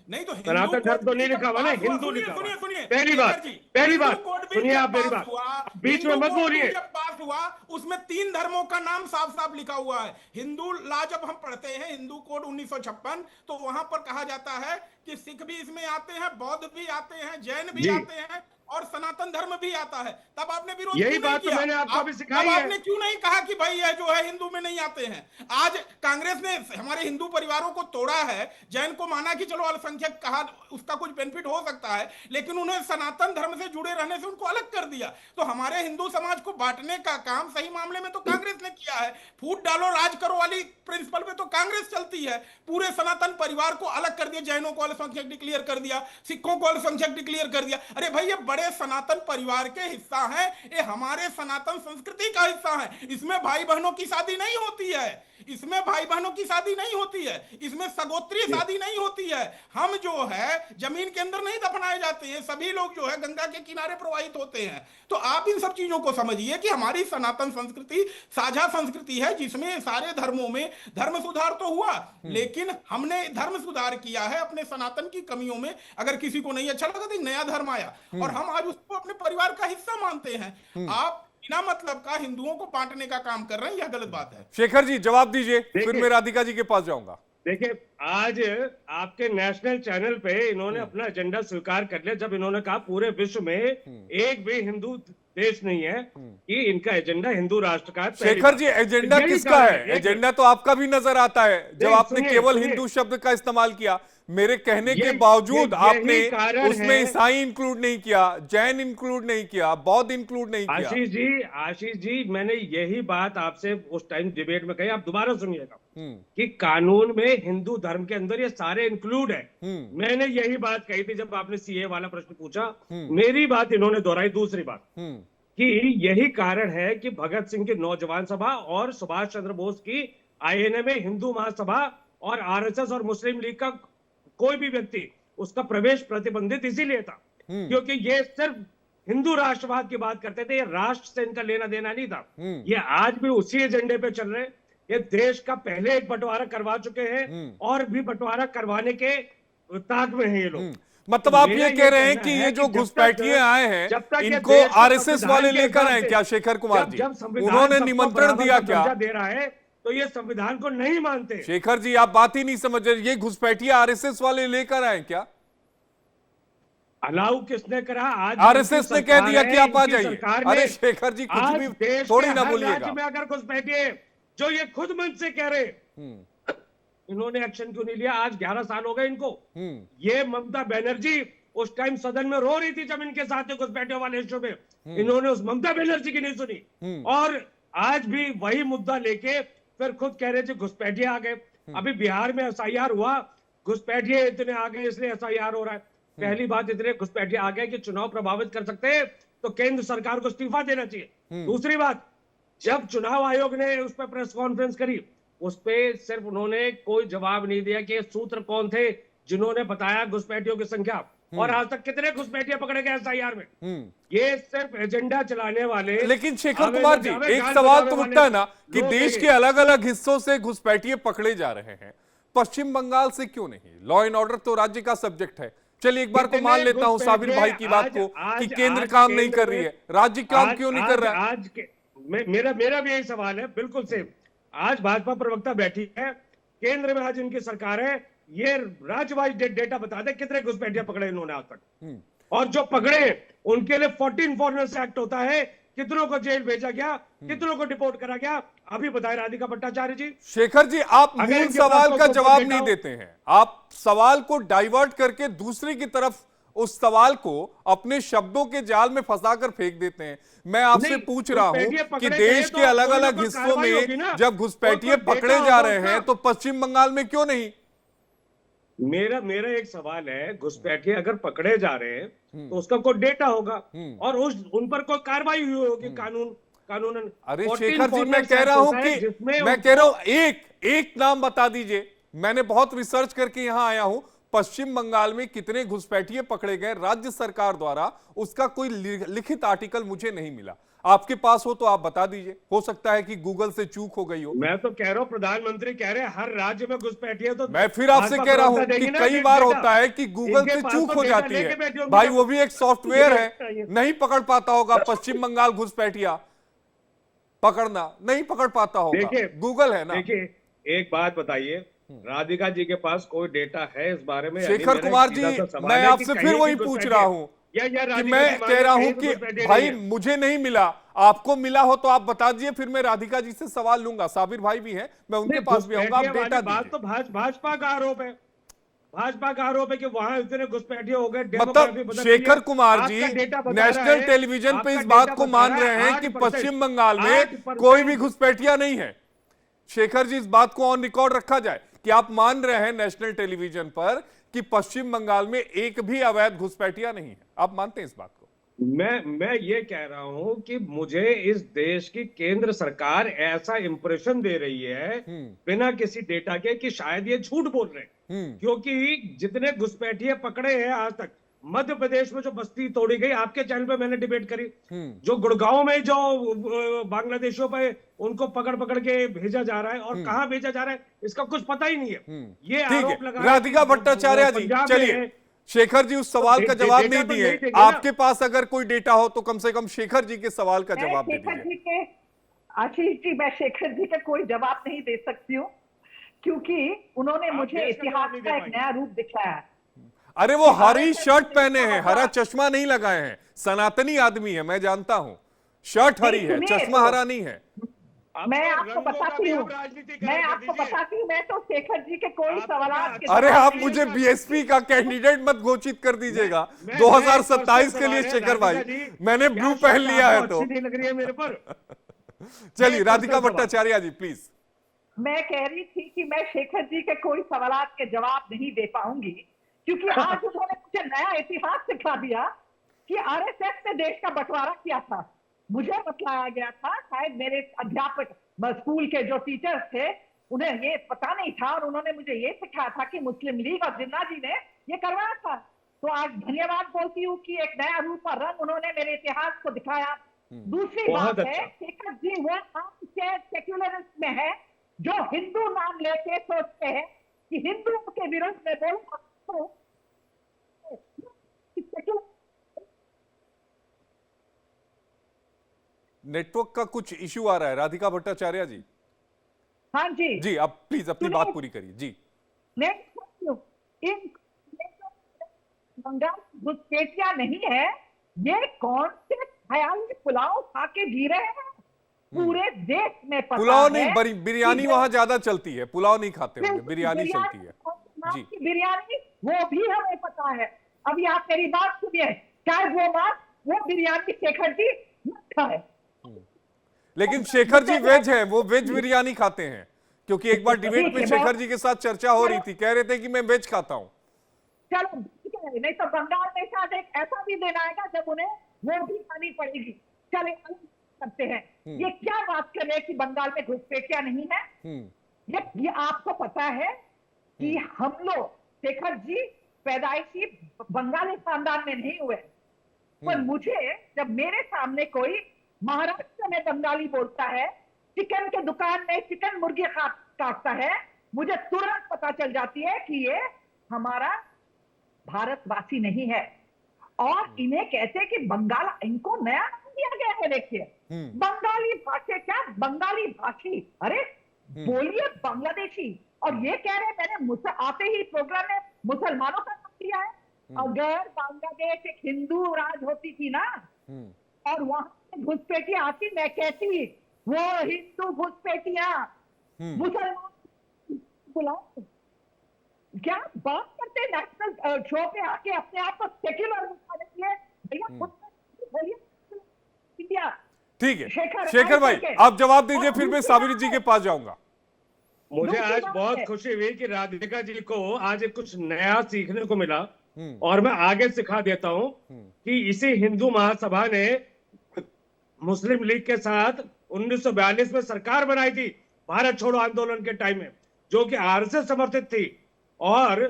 नहीं तो सनातन धर्म तो नहीं लिखा हुआ ना, हिंदू लिखा हुआ। पहली बात सुनिए, आप मेरी बात बीच में मत बोलिए। पास हुआ उसमें 3 धर्मों का नाम साफ साफ लिखा हुआ है। हिंदू लॉ जब हम पढ़ते हैं, हिंदू कोड 1956, तो वहां पर कहा जाता है कि सिख भी इसमें आते हैं, बौद्ध भी आते हैं, जैन भी आते हैं और सनातन धर्म भी आता है। तब आपने विरोध यही बात तो मैंने आपको भी सिखाई है। आपने क्यों नहीं कहा कि भाई यह जो है हिंदू में नहीं आते हैं? आज कांग्रेस ने हमारे हिंदू परिवारों को तोड़ा है। जैन को माना कि चलो अल्पसंख्यक कहा, उसका कुछ बेनिफिट हो सकता है, लेकिन उन्हें सनातन धर्म से जुड़े रहने से उनको अलग कर दिया। तो हमारे हिंदू समाज को बांटने का काम सही मामले में तो कांग्रेस ने किया है। फूट डालो राज करो वाली प्रिंसिपल पे तो कांग्रेस चलती है। पूरे सनातन परिवार को अलग कर दिया, जैनों को अल्पसंख्यक डिक्लेयर कर दिया, सिखों को अल्पसंख्यक डिक्लेयर कर दिया। अरे भाई, ये बड़े सनातन परिवार के हिस्सा हैं, ये हमारे सनातन संस्कृति का हिस्सा है। इसमें भाई बहनों की शादी नहीं होती है, इसमें भाई बहनों की शादी नहीं होती है, इसमें सगोत्री शादी नहीं होती है। हम जो है जमीन के अंदर नहीं दफनाए जाते हैं, सभी लोग जो है गंगा के किनारे प्रवाहित होते हैं। तो आप इन सब चीजों को समझिए कि हमारी सनातन संस्कृति साझा संस्कृति है, जिसमें सारे धर्मों में धर्म सुधार तो हुआ, लेकिन हमने धर्म सुधार किया है अपने सनातन की कमियों में। अगर किसी को नहीं अच्छा लगा तो नया धर्म आया और हम आज उसको अपने परिवार का हिस्सा मानते हैं। आप बिना मतलब का हिंदुओं को बांटने का काम कर रहे हैं, यह गलत बात है। शेखर जी जवाब दीजिए, फिर मैं राधिका जी के पास जाऊंगा। देखिए, आज आपके नेशनल चैनल पे इन्होंने अपना एजेंडा स्वीकार कर लिया, जब इन्होंने कहा पूरे विश्व में एक भी हिंदू देश नहीं है कि इनका एजेंडा हिंदू राष्ट्र का है। शेखर जी, एजेंडा यही किसका कारण है? एजेंडा तो आपका भी नजर आता है जब आपने केवल हिंदू शब्द का इस्तेमाल किया। मेरे कहने के बावजूद आपने उसमें ईसाई इंक्लूड नहीं किया, जैन इंक्लूड नहीं किया, बौद्ध इंक्लूड नहीं किया। आशीष जी, मैंने यही बात आपसे उस टाइम डिबेट में कही, आप दोबारा सुनिएगा कि कानून में हिंदू धर्म के अंदर ये सारे इंक्लूड है। मैंने यही बात कही थी जब आपने सीए वाला प्रश्न पूछा, मेरी बात इन्होंने दोहराई। दूसरी बात कि यही कारण है कि भगत सिंह की नौजवान सभा और सुभाष चंद्र बोस की आईएनए में हिंदू महासभा और आरएसएस और मुस्लिम लीग का कोई भी व्यक्ति उसका प्रवेश प्रतिबंधित इसीलिए था क्योंकि ये सिर्फ हिंदू राष्ट्रवाद की बात करते थे, ये राष्ट्र से इनका लेना देना नहीं था। ये आज भी उसी एजेंडे पे चल रहे हैं। ये देश का पहले एक बंटवारा करवा चुके हैं और भी बंटवारा करवाने के ताक में हैं ये लोग। मतलब आप ये कह रहे हैं कि ये जो घुसपैठिए आए हैं इनको आरएसएस वाले लेकर आए क्या शेखर कुमार जी? उन्होंने निमंत्रण दिया क्या? दे रहा है तो ये संविधान को नहीं मानते। शेखर जी, आप बात ही नहीं समझ रहे। ये घुसपैठिए आरएसएस वाले लेकर आए क्या? अलाउ किसने करा? आज आरएसएस ने कह दिया कि आप आ जाइए। अरे शेखर जी, कुछ भी थोड़ी ना बोलिएगा। में अगर घुसपैठिए जो ये खुद मन से कह रहे, इन्होंने एक्शन क्यों नहीं लिया? आज 11 साल हो गए इनको। ये ममता बनर्जी उस टाइम सदन में रो रही थी जब इनके साथ घुसपैठियों वाले इश्यू में, इन्होंने उस ममता बनर्जी की नहीं सुनी और आज भी वही मुद्दा लेके फिर खुद कह रहे थे घुसपैठिए आ गए। अभी बिहार में एसआईआर हुआ, घुसपैठिए इतने आ गए इसलिए एसआईआर हो रहा है। पहली बात, इतने घुसपैठिए आ गए कि चुनाव प्रभावित कर सकते हैं तो केंद्र सरकार को इस्तीफा देना चाहिए। दूसरी बात, जब चुनाव आयोग ने उस पर प्रेस कॉन्फ्रेंस करी, उस पर सिर्फ उन्होंने कोई जवाब नहीं दिया कि सूत्र कौन थे जिन्होंने बताया घुसपैठियों की संख्या और आज तक कितने घुसपैठिए पकड़े गए एसआईआर में। ये सिर्फ एजेंडा चलाने वाले। लेकिन शेखर कुमार जी, एक सवाल तो उठता है ना कि देश के अलग अलग हिस्सों से घुसपैठिए पकड़े जा रहे हैं, पश्चिम बंगाल से क्यों नहीं? लॉ एंड ऑर्डर तो राज्य का सब्जेक्ट है। चलिए एक बार को मान लेता हूं साबिर भाई की बात को कि केंद्र काम नहीं कर रही है, राज्य काम क्यों नहीं कर रहा है? आज मेरा भी यही सवाल है, बिल्कुल सेम। आज भाजपा प्रवक्ता बैठी है, केंद्र में आज इनकी सरकार है, ये राज्य वाइज डेटा बता दे कितने घुसपैठिए पकड़े इन्होंने आज तक, और जो पकड़े उनके लिए 14 फॉरेनर्स एक्ट होता है, कितनों को जेल भेजा गया, कितनों को डिपोर्ट करा गया, अभी बताए राधिका भट्टाचार्य जी। शेखर जी, आप मूल सवाल का जवाब नहीं देते हैं, आप सवाल को डाइवर्ट करके दूसरी की तरफ उस सवाल को अपने शब्दों के जाल में फंसाकर फेंक देते हैं। मैं आपसे पूछ रहा हूं कि देश के अलग अलग हिस्सों में जब घुसपैठिए पकड़े जा रहे हैं तो पश्चिम बंगाल में क्यों नहीं? मेरा एक सवाल है, घुसपैठिए अगर पकड़े जा रहे हैं तो उसका कोई डेटा होगा और उन पर कोई कार्रवाई हुई होगी कानूनन। अरे शेखर जी, मैं कह रहा हूं एक नाम बता दीजिए। मैंने बहुत रिसर्च करके यहां आया हूं, पश्चिम बंगाल में कितने घुसपैठिए पकड़े गए राज्य सरकार द्वारा, उसका कोई लिखित आर्टिकल मुझे नहीं मिला। आपके पास हो तो आप बता दीजिए, हो सकता है कि गूगल से चूक हो गई हो। मैं तो कह रहा हूं, प्रधानमंत्री कह रहे हैं हर राज्य में घुसपैठिए, तो मैं फिर आपसे कह रहा हूं कि कई बार होता है कि गूगल से चूक हो जाती है भाई, वो भी एक सॉफ्टवेयर है, नहीं पकड़ पाता होगा पश्चिम बंगाल घुसपैठिया पकड़ना, नहीं पकड़ पाता होगा, गूगल है ना। देखिए एक बात बताइए, राधिका जी के पास कोई डेटा है इस बारे में? शेखर कुमार जी, मैं आपसे फिर वही पूछ रहा हूं कि मैं कह रहा हूं कि भाई मुझे नहीं मिला, आपको मिला हो तो आप बता दीजिए, फिर मैं राधिका जी से सवाल लूंगा। साबिर भाई भी हैं, मैं उनके पास भी आऊंगा, आप डेटा बात तो भाजपा का आरोप है, भाजपा का आरोप है कि वहां इतने घुसपैठिए हो गए। मतलब शेखर कुमार जी नेशनल टेलीविजन पे इस बात को मान रहे हैं कि पश्चिम बंगाल में कोई भी घुसपैठिया नहीं है। शेखर जी, इस बात को ऑन रिकॉर्ड रखा जाए कि आप मान रहे हैं नेशनल टेलीविजन पर कि पश्चिम बंगाल में एक भी अवैध घुसपैठिया नहीं है। आप मानते हैं इस बात को? मैं ये कह रहा हूं कि मुझे इस देश की केंद्र सरकार ऐसा इंप्रेशन दे रही है बिना किसी डेटा के कि शायद ये झूठ बोल रहे हैं, क्योंकि जितने घुसपैठिए पकड़े हैं आज तक, मध्य प्रदेश में जो बस्ती तोड़ी गई, आपके चैनल पे मैंने डिबेट करी, जो गुड़गांव में जो बांग्लादेशियों पे उनको पकड़ पकड़ के भेजा जा रहा है और कहां भेजा जा रहा है इसका कुछ पता ही नहीं है। ये आरोप लगा राधिका भट्टाचार्य जी, चलिए शेखर जी उस सवाल का जवाब नहीं दिए, आपके पास अगर कोई डेटा हो तो कम से कम शेखर जी के सवाल का जवाब दे दीजिए। आशीष जी, मैं शेखर जी का कोई जवाब नहीं दे सकती हूँ क्योंकि उन्होंने आप मुझे देश का इतिहास जवाब नहीं का दे एक पाएंगे। नया रूप दिखाया। अरे वो हरी RSS शर्ट पहने का हैं, हरा चश्मा नहीं लगाए हैं, सनातनी आदमी है, मैं जानता हूं। शर्ट हरी है, सुनिए चश्मा तो। हरा नहीं है। मैं तो आपको रंगों का बताती भी हूँ, आप राजनीति मैं कर आपको दीजिए। बताती हूँ, मैं तो शेखर जी के कोई आपको सवाल क्या अरे अच्छा आप नहीं मुझे है। बीएसपी का कैंडिडेट मत घोषित कर दीजिएगा मैं 2027 के सवाल लिए। है, शेखर भाई, राधिका जी, मैंने क्या ब्लू शर्ट पहन लिया है आपको तो अच्छी नहीं लग रही है मेरे पर? चलिए एक राधिका पर्सनल भट्टाचार्य जी प्लीज। मैं कह रही थी कि मैं शेखर जी के कोई सवालात के जवाब नहीं दे पाऊंगी, क्योंकि आज उन्होंने मुझे नया इतिहास सिखा दिया कि आरएसएस ने देश का बंटवारा किया था। मुझे बतलाया गया था, शायद मेरे अध्यापक स्कूल के जो टीचर्स थे उन्हें ये पता नहीं था, और उन्होंने मुझे ये सिखाया था कि मुस्लिम लीग और जिन्ना जी ने ये करवाया था। तो आज धन्यवाद बोलती हूँ कि एक नया रूप और रंग उन्होंने मेरे इतिहास को दिखाया। दूसरी बहुत बात है, अच्छा। शेखर जी वो आपके सेक्युलरिस्ट में है जो हिंदू नाम लेके सोचते हैं कि हिंदुओं के विरुद्ध में बोलूं तो नेटवर्क का कुछ इश्यू आ रहा है राधिका भट्टाचार्य जी। हाँ जी जी आप प्लीज अपनी सुनिए। बात पूरी करिए जी। इन बंगाल घुसपैठिया नहीं है, ये कौन से ख्याली पुलाव खा के जी रहे हैं। पूरे देश में पता पुलाव है नहीं, बिरयानी कि वहां ज्यादा चलती है, पुलाव नहीं खाते होंगे, बिरयानी चलती है जी। की बिरयानी वो भी हमें पता है। अभी आप मेरी बात सुनिए, शायद वो बिरयानी शेखर जी न खाए, लेकिन शेखर जी वेज है, वो वेज बिरयानी खाते हैं, क्योंकि एक बार डिबेट में ठीक है, शेखर जी के साथ चर्चा हो रही थी, कह रहे थे कि मैं वेज खाता हूं। चलो ठीक है, नहीं तो बंगाल में शायद एक ऐसा भी दिन आएगा जब उन्हें वो भी खानी पड़ेगी। चले करते हैं, ये क्या बात कर रहे हैं कि बंगाल में घुसपैठिया नहीं है। ये आपको पता है कि हम लोग, शेखर जी पैदाइशी बंगाली खानदान में नहीं हुए, पर मुझे जब मेरे सामने कोई महाराष्ट्र में बंगाली बोलता है, चिकन के दुकान में चिकन मुर्गी काटता है, मुझे तुरंत पता चल जाती है कि ये हमारा भारतवासी नहीं है। और इन्हें कहते हैं कि बंगाल, इनको नया नाम दिया गया है। देखिए बंगाली भाषा, क्या बंगाली भाषी, अरे बोलिए बांग्लादेशी। और ये कह रहे हैं, मैंने आते ही प्रोग्राम में मुसलमानों का नाम लिया है। अगर बांग्लादेश एक हिंदू राज होती थी ना, और वहां से घुसपैठियां आती, मैं कहती वो हिंदू घुसपैठियां मुसलमान बुलाओ। क्या बात करते हैं नेशनल शो पे आके अपने आप को सेक्युलर दिखाने के लिए। भैया खुद बोलिए इंडिया। ठीक है शेखर शेखर भाई, करके। आप जवाब दीजिए, और फिर मैं दूसरी साबिर बात जी है, के पास जाऊंगा। मुझे दूसरी आज बात बहुत है। खुशी हुई कि राधिका जी को आज एक कुछ नया सीखने को मिला, और मैं आगे सिखा देता हूं कि इसी हिंदू महासभा ने मुस्लिम लीग के साथ 1942 में सरकार बनाई थी, भारत छोड़ो आंदोलन के टाइम में, जो कि आरएसएस समर्थित थी। और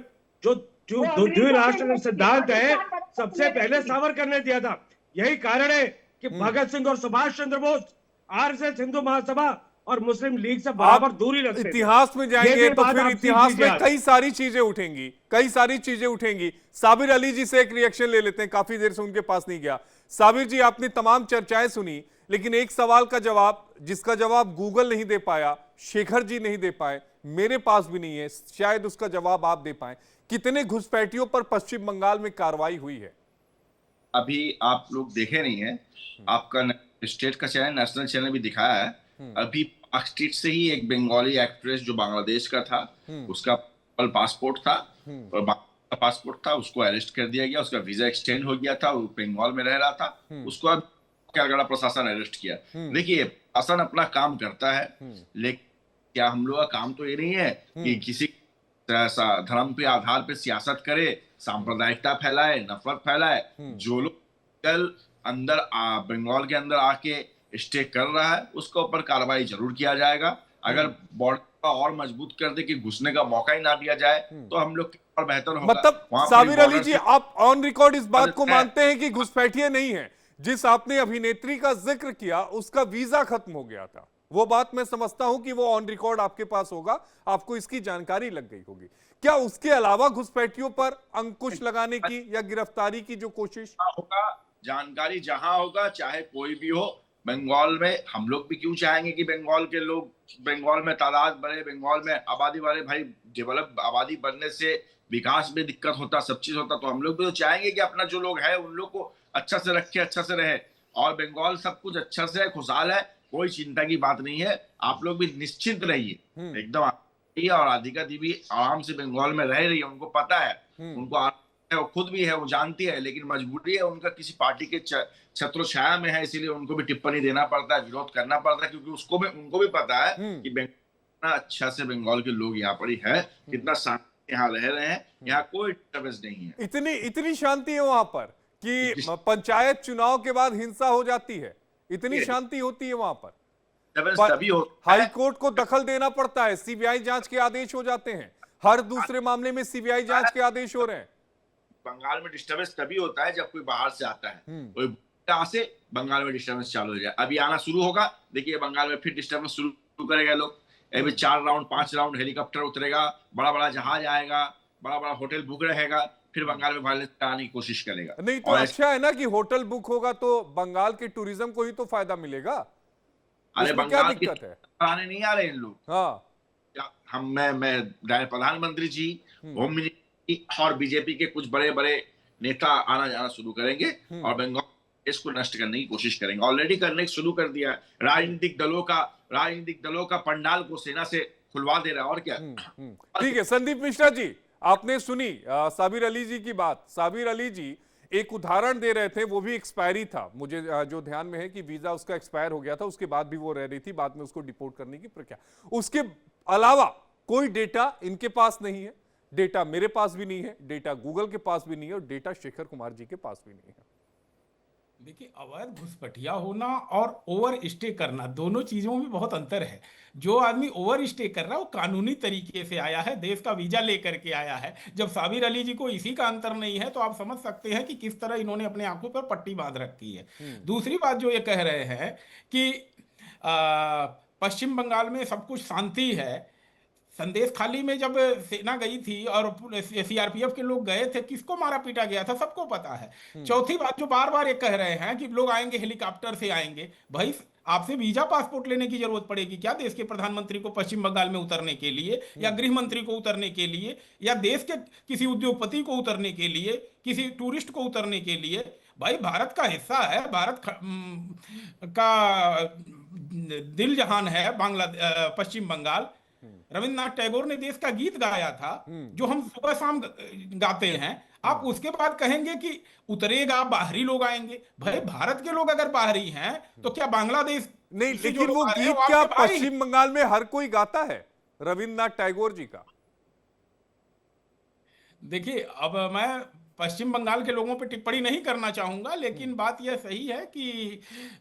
जो द्विराष्ट्र का सिद्धांत है, सबसे पहले सावरकर ने दिया था। यही कारण है कि भगत सिंह और सुभाष चंद्र बोस आरएसएस, हिंदू महासभा और मुस्लिम लीग से बराबर दूरी रखते थे। इतिहास में ये जाएंगे भी तो बात फिर आप सीख इतिहास लीजिए में आज। कई सारी चीजें उठेंगी, कई सारी चीजें उठेंगी। साबिर अली जी से एक रिएक्शन ले लेते हैं, काफी देर से उनके पास नहीं गया। साबिर जी, आपने तमाम चर्चाएं सुनी, लेकिन एक सवाल का जवाब, जिसका जवाब गूगल नहीं दे पाया, शेखर जी नहीं दे पाए, मेरे पास भी नहीं है, शायद उसका जवाब आप दे पाए। कितने घुसपैठियों पर पश्चिम बंगाल में कार्रवाई हुई है? अभी आप लोग देखे नहीं है, आपका स्टेट का चैनल, नेशनल चैनल भी दिखाया है। अभी पार्क स्ट्रीट से ही एक बंगाली एक्ट्रेस जो बांग्लादेश का था, उसका पासपोर्ट था और पासपोर्ट था, उसको अरेस्ट कर दिया गया, उसका वीजा एक्सटेंड हो गया था, वो बंगाल में रह रहा था, उसको अब केरला प्रशासन अरेस्ट किया। देखिए प्रशासन अपना काम करता है, लेकिन क्या हम लोग का काम तो ये नहीं है कि किसी धर्म पे आधार पे सियासत करे, सांप्रदायिकता फैलाए, नफरत फैलाए। जो लोग कल अंदर बंगाल के अंदर आके स्टे कर रहा है, उसके ऊपर कार्रवाई जरूर किया जाएगा। अगर बॉर्डर और मजबूत कर दे कि घुसने का मौका ही ना दिया जाए, तो हम लोग और बेहतर होगा। मतलब साबिर अली जी, आप ऑन रिकॉर्ड इस बात को मानते हैं कि घुसपैठिए नहीं है? जिस आपने अभिनेत्री का जिक्र किया, उसका वीजा खत्म हो गया था, वो बात मैं समझता हूं कि वो ऑन रिकॉर्ड आपके पास होगा, आपको इसकी जानकारी लग गई होगी। क्या उसके अलावा घुसपैठियों पर अंकुश लगाने की या गिरफ्तारी की जो कोशिश होगा, जानकारी जहां होगा, चाहे कोई भी हो, बंगाल में हम लोग भी क्यों चाहेंगे कि बंगाल के लोग, बंगाल में तादाद बढ़े, बंगाल में आबादी बढ़े। भाई डेवलप आबादी बढ़ने से विकास में दिक्कत होता, सब चीज होता, तो हम लोग भी तो चाहेंगे कि अपना जो लोग है उन लोग को अच्छा से रखे, अच्छा से रहे। और बंगाल सब कुछ अच्छा से है, खुशहाल है, कोई चिंता की बात नहीं है। आप लोग भी निश्चिंत रहिए एकदम। और राधिका दीदी आराम से बंगाल में रह रही है, उनको पता है, उनको वो खुद भी है, वो जानती है, लेकिन मजबूरी है उनका, किसी पार्टी के छत्र छाया में है, इसीलिए उनको भी टिप्पणी देना पड़ता है, विरोध करना पड़ता है, क्योंकि उनको भी पता है कि कितना अच्छा से बंगाल के लोग यहाँ पर ही है, कितना शांति यहाँ रह रहे हैं, यहाँ कोई डिस्टर्बेंस नहीं है। इतनी शांति है वहां पर कि पंचायत चुनाव के बाद हिंसा हो जाती है, इतनी शांति होती है वहां पर। हाई कोर्ट को दखल देना पड़ता है, सीबीआई जांच के आदेश हो जाते हैं, हर दूसरे मामले में सीबीआई जांच के आदेश हो रहे हैं। बंगाल में डिस्टर्बेंस तभी होता है जब कोई बाहर से आता है, कोई यहाँ से बंगाल में डिस्टर्बेंस चालू हो जाए। अभी आना शुरू होगा, देखिए बंगाल में फिर डिस्टर्बेंस शुरू करेगा लोग। अभी 4 राउंड 5 राउंड हेलीकॉप्टर उतरेगा, बड़ा बड़ा जहाज आएगा, बड़ा बड़ा होटल बुक रहेगा, फिर बंगाल में वायलेंस कराने की कोशिश करेगा। नहीं तो अच्छा है ना कि होटल बुक होगा तो बंगाल के टूरिज्म को ही तो फायदा मिलेगा। अरे बंगाल की दिक्कत है, आने नहीं आ रहे इन लोग। हाँ, मैं प्रधानमंत्री जी, होम मिनिस्टर और बीजेपी के कुछ बड़े बड़े नेता आना जाना शुरू करेंगे और बंगाल देश को नष्ट करने की कोशिश करेंगे। ऑलरेडी करने शुरू कर दिया है। राजनीतिक दलों का पंडाल को सेना से खुलवा दे रहा है, और क्या। ठीक है संदीप मिश्रा जी, आपने सुनी साबिर अली जी की बात। साबिर अली जी एक उदाहरण दे रहे थे, वो भी एक्सपायरी था, मुझे जो ध्यान में है कि वीजा उसका एक्सपायर हो गया था, उसके बाद भी वो रह रही थी, बाद में उसको डिपोर्ट करने की प्रक्रिया। उसके अलावा कोई डेटा इनके पास नहीं है, डेटा मेरे पास भी नहीं है, डेटा गूगल के पास भी नहीं है, और डेटा शेखर कुमार जी के पास भी नहीं है। देखिए, अवैध घुसपैठिया होना और ओवर स्टे करना, दोनों चीजों में बहुत अंतर है। जो आदमी ओवर स्टे कर रहा है वो कानूनी तरीके से आया है, देश का वीजा लेकर के आया है। जब साबिर अली जी को इसी का अंतर नहीं है तो आप समझ सकते हैं कि किस तरह इन्होंने अपने आंखों पर पट्टी बांध रखी है। दूसरी बात जो ये कह रहे हैं कि पश्चिम बंगाल में सब कुछ शांति है। संदेश खाली में जब सेना गई थी और सीआरपीएफ के लोग गए थे, किसको मारा पीटा गया था सबको पता है। चौथी बात जो बार बार ये कह रहे हैं कि लोग आएंगे हेलीकॉप्टर से आएंगे, भाई आपसे वीजा पासपोर्ट लेने की जरूरत पड़ेगी क्या देश के प्रधानमंत्री को पश्चिम बंगाल में उतरने के लिए, या गृह मंत्री को उतरने के लिए, या देश के किसी उद्योगपति को उतरने के लिए, किसी टूरिस्ट को उतरने के लिए? भाई भारत का हिस्सा है, भारत का दिल जहान है पश्चिम बंगाल। रविन्द्रनाथ टैगोर ने देश का गीत गाया था जो हम सुबह शाम गाते हैं। आप उसके बाद कहेंगे कि उतरेगा, बाहरी लोग आएंगे। भाई भारत के लोग अगर बाहरी हैं तो क्या बांग्लादेश नहीं, लेकिन वो गीत क्या पश्चिम बंगाल में हर कोई गाता है रविन्द्रनाथ टैगोर जी का? देखिए, अब मैं पश्चिम बंगाल के लोगों पे टिप्पणी नहीं करना चाहूंगा, लेकिन बात यह सही है कि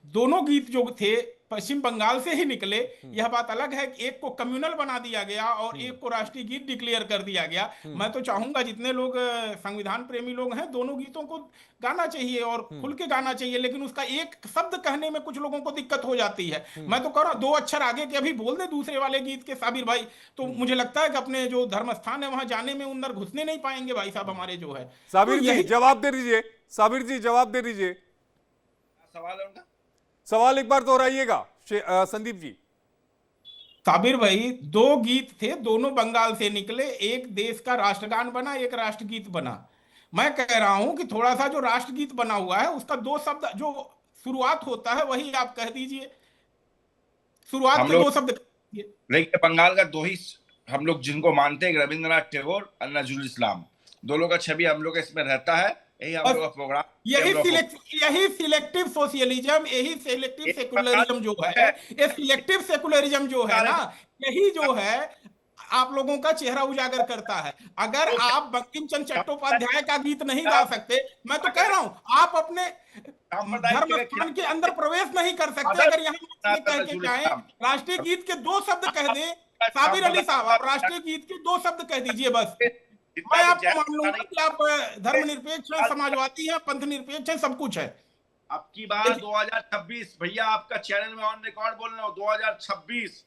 दोनों गीत जो थे पश्चिम बंगाल से ही निकले। यह बात अलग है कि एक को कम्युनल बना दिया गया और एक को राष्ट्रीय गीत डिक्लेयर कर दिया गया। मैं तो चाहूंगा जितने लोग संविधान प्रेमी लोग हैं, दोनों गीतों को गाना चाहिए और खुल के गाना चाहिए, लेकिन उसका एक शब्द कहने में कुछ लोगों को दिक्कत हो जाती है। मैं तो कह रहा हूं 2 अक्षर आगे के अभी बोल दे दूसरे वाले गीत के साबिर भाई, तो मुझे लगता है कि अपने जो धर्म स्थान है वहां जाने में अंदर घुसने नहीं पाएंगे भाई साहब हमारे जो है। साबिर जी जवाब दे दीजिए, साबिर जी जवाब दे दीजिए। सवाल है उनका, सवाल एक बार दोहराइएगा संदीप जी। साबिर भाई 2 गीत थे, दोनों बंगाल से निकले, एक देश का राष्ट्रगान बना, एक राष्ट्रगीत बना। मैं कह रहा हूं कि थोड़ा सा जो राष्ट्रगीत बना हुआ है उसका 2 शब्द जो शुरुआत होता है वही आप कह दीजिए, शुरुआत के 2 शब्द। देखिए बंगाल का 2 ही हम लोग जिनको मानते हैं, रविंद्रनाथ टैगोर और नजरुल इस्लाम, दोनों का छवि हम लोग इसमें रहता है। यही हम लोग का प्रोग्राम, यही सिलेक्टिव सोशलिज्म, यही सिलेक्टिव सेकुलरिज्म जो है, ये सिलेक्टिव सेकुलरिज्म जो है ना, यही जो है आप लोगों का चेहरा उजागर करता है। अगर आप बंकिम चंद्र चट्टोपाध्याय का गीत नहीं गा सकते, मैं तो कह रहा हूं आप अपने धर्म स्थान के अंदर प्रवेश नहीं कर सकते। अगर यहाँ कह के जाए राष्ट्रीय गीत के 2 शब्द कह दे साबिर अली साहब, आप राष्ट्रीय गीत के 2 शब्द कह दीजिए बस, मैं आपको मान लूंगा कि आप धर्मनिरपेक्ष हैं, समाजवादी हैं, पंथ निरपेक्ष हैं, सब कुछ है। अब की बार 2026 भैया, आपका चैनल में ऑन रिकॉर्ड बोल रहा हूं, 2026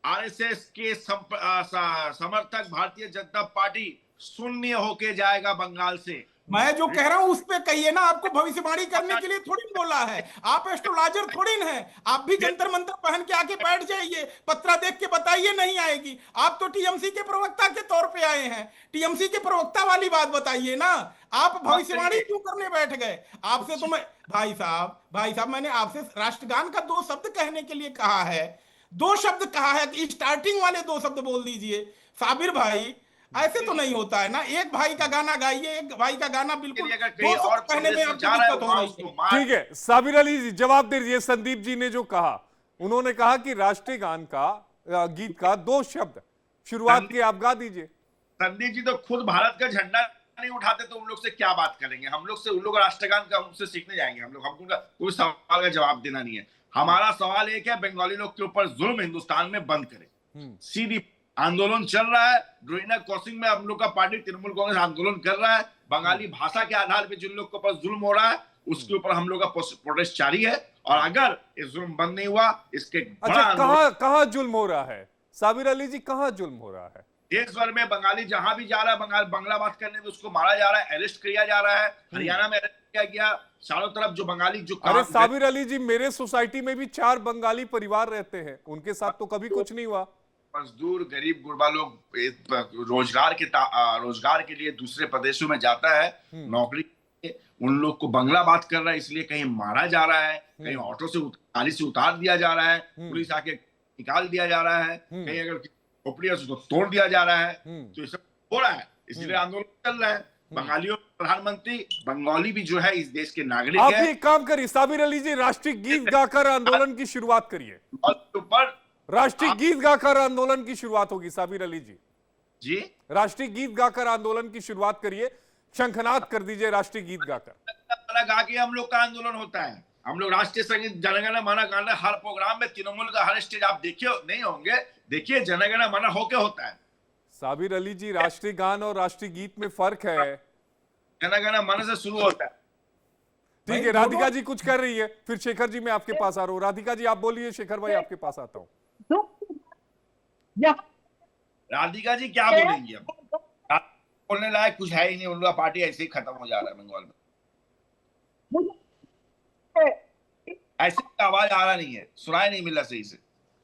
आरएसएस के समर्थक भारतीय जनता पार्टी शून्य होके जाएगा बंगाल से। मैं जो कह रहा हूं उस पे कहिए ना। आपको भविष्यवाणी करने के लिए थोड़ी बोला है, आप एस्ट्रोलॉजर थोड़ी न है। आप भी जंतर मंतर पहन के आके बैठ जाइए, पत्रा देख के बताइए, नहीं आएगी। आप तो टीएमसी के प्रवक्ता के तौर पे आए हैं, टीएमसी के प्रवक्ता वाली बात बताइए ना। आप भविष्यवाणी क्यों करने बैठ गए? आपसे तो मैं भाई साहब मैंने आपसे राष्ट्रगान का 2 शब्द कहने के लिए कहा है, 2 शब्द कहा है कि स्टार्टिंग वाले 2 शब्द बोल दीजिए। साबिर भाई ऐसे तो नहीं होता है ना, एक भाई का गाना गाइए, एक भाई का गाना बिल्कुल 2 शब्द कहने में आपको दिक्कत हो रही है। ठीक है, साबिर अली जी जवाब दे दीजिए। संदीप जी ने जो कहा, उन्होंने कहा कि राष्ट्रीय गान का गीत का 2 शब्द शुरुआत की, आप गा दीजिए। संदीप जी तो खुद भारत का झंडा नहीं उठाते, तो उन लोग से क्या बात करेंगे? हम लोग से, उन लोग राष्ट्रगान का उनसे सीखने जाएंगे हम लोग? हमको उनका कोई सवाल का जवाब देना नहीं है। हमारा सवाल एक है, बंगाली लोग के ऊपर जुल्म हिंदुस्तान में बंद करें। सीधी आंदोलन चल रहा है, रोहिना क्रॉसिंग में हम लोग का पार्टी तृणमूल कांग्रेस आंदोलन कर रहा है। बंगाली भाषा के आधार पर जिन लोग के ऊपर जुल्म हो रहा है, उसके ऊपर हम लोग का प्रोटेस्ट जारी है। और अगर ये जुल्म बंद नहीं हुआ, इसके अच्छा, कहां जुल्म हो रहा है साबिर अली जी, कहां जुल्म हो रहा है? देश भर में बंगाली जहां भी जा रहा है, बंगला बात करने में उसको मारा जा रहा है, अरेस्ट किया जा रहा है। हरियाणा में अरेस्ट किया गया, चारों तरफ जो बंगाली जो अरे साबिर अली जी, मेरे सोसाइटी में भी 4 बंगाली परिवार रहते हैं, उनके साथ तो कभी कुछ नहीं हुआ। मजदूर, गरीब गुरबा लोग रोजगार के लिए दूसरे प्रदेशों में जाता है नौकरी, उन लोग को बंगला बात कर रहा है, इसलिए कहीं मारा जा रहा है, कहीं ऑटो से गाड़ी से उतार दिया जा रहा है, पुलिस आके निकाल दिया जा रहा है, कहीं अगर खोपड़ी है उसको तोड़ दिया जा रहा है। तो ये सब हो रहा है, इसलिए आंदोलन चल रहा है। बंगालियों, प्रधानमंत्री बंगाली भी जो है इस देश के नागरिक आप है। एक काम करिए साबिर अली जी, राष्ट्रीय गीत गाकर आंदोलन की शुरुआत करिए। ऊपर राष्ट्रीय गीत गाकर आंदोलन की शुरुआत होगी साबिर अली जी। जी, राष्ट्रीय गीत गाकर आंदोलन की शुरुआत करिए, शंखनाद कर दीजिए राष्ट्रीय गीत गाकर। गा के हम लोग का आंदोलन होता है। हम लोग राष्ट्रीय संगीत जनगण मन गाना हर प्रोग्राम में, तृणमूल का हर स्टेज आप देखिए, नहीं होंगे, देखिए जनगण मन होके होता है। साबिर अली जी, राष्ट्रीय गान और राष्ट्रीय गीत में फर्क है। जनगण मन से शुरू होता है। ठीक है, राधिका जी कुछ कर रही है, फिर शेखर जी मैं आपके पास आ रहा हूँ। राधिका जी आप बोलिए, शेखर भाई आपके पास आता हूँ। राधिका जी क्या बोलेंगी? अब बोलने लायक कुछ है ही नहीं, उनका पार्टी ऐसे ही खत्म हो जा रहा है बंगाल में। ऐसे आवाज आ रहा नहीं है, सुनाई नहीं मिला सही से।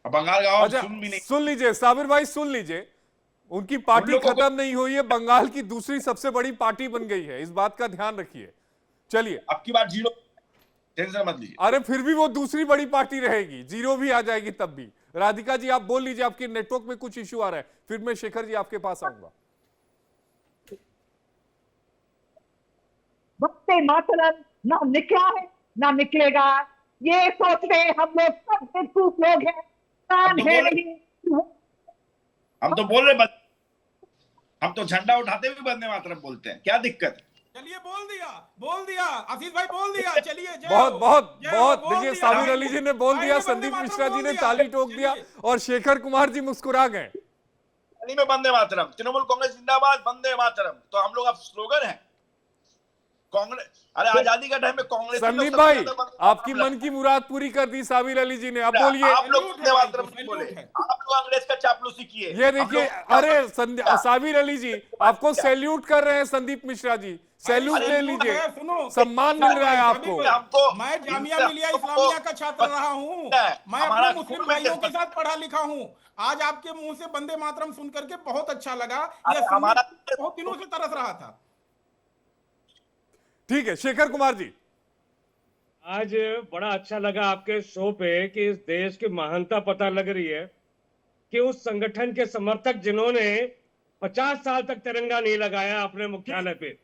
अब बंगाल का आवाज सुन भी नहीं। सुन लीजिए साबिर भाई, सुन लीजिए, उनकी पार्टी खत्म नहीं हुई है, बंगाल की दूसरी सबसे बड़ी पार्टी बन गई है, इस बात का ध्यान रखिए। चलिए, अब की बार 0, टेंशन मत लीजिए। अरे फिर भी वो दूसरी बड़ी पार्टी रहेगी, 0 भी आ जाएगी तब भी। राधिका जी आप बोल लीजिए, आपके नेटवर्क में कुछ इश्यू आ रहा है, फिर मैं शेखर जी आपके पास आऊंगा। वंदे मातरम ना निकला है ना निकलेगा, ये सोच रहे हम लोग सब बेवकूफ लोग हैं। हम तो बोल रहे, हम तो झंडा उठाते हुए वंदे मातरम बोलते हैं, क्या दिक्कत है? चलिए, बोल दिया आशीष भाई, बोल दिया। चलिए, बहुत देखिए, साबिर अली जी ने बोल दिया, संदीप मिश्रा जी ने ताली ठोक दिया और शेखर कुमार जी मुस्कुरा गए। में वंदे मातरम, तृणमूल कांग्रेस जिंदाबाद, वंदे मातरम, तो हम लोग अब स्लोगन है कांग्रेस। अरे आजादी का टाइम में कांग्रेस। संदीप भाई, आपकी मन की मुराद पूरी कर दी साबिर अली जी ने, अब बोलिए। आप लोग वंदे मातरम बोले, आप लोग अंग्रेज का चापलूसी किए। ये देखिए, अरे साबिर अली जी आपको सैल्यूट कर रहे हैं, संदीप मिश्रा जी सैल्यूट ले लीजिए, सम्मान मिल रहा है आपको। मैं जामिया मिलिया इस्लामिया का छात्र रहा हूँ, मैं अपने मुस्लिम भाइयों के साथ पढ़ा लिखा हूँ। आज आपके मुंह से वंदे मातरम सुन करके बहुत अच्छा लगा, यह बहुत दिनों से तरस रहा था। ठीक है, शेखर कुमार जी, आज बड़ा अच्छा लगा आपके शो पे कि इस देश की महानता पता लग रही है कि उस संगठन के समर्थक जिन्होंने 50 साल तक तिरंगा नहीं लगाया अपने मुख्यालय पे,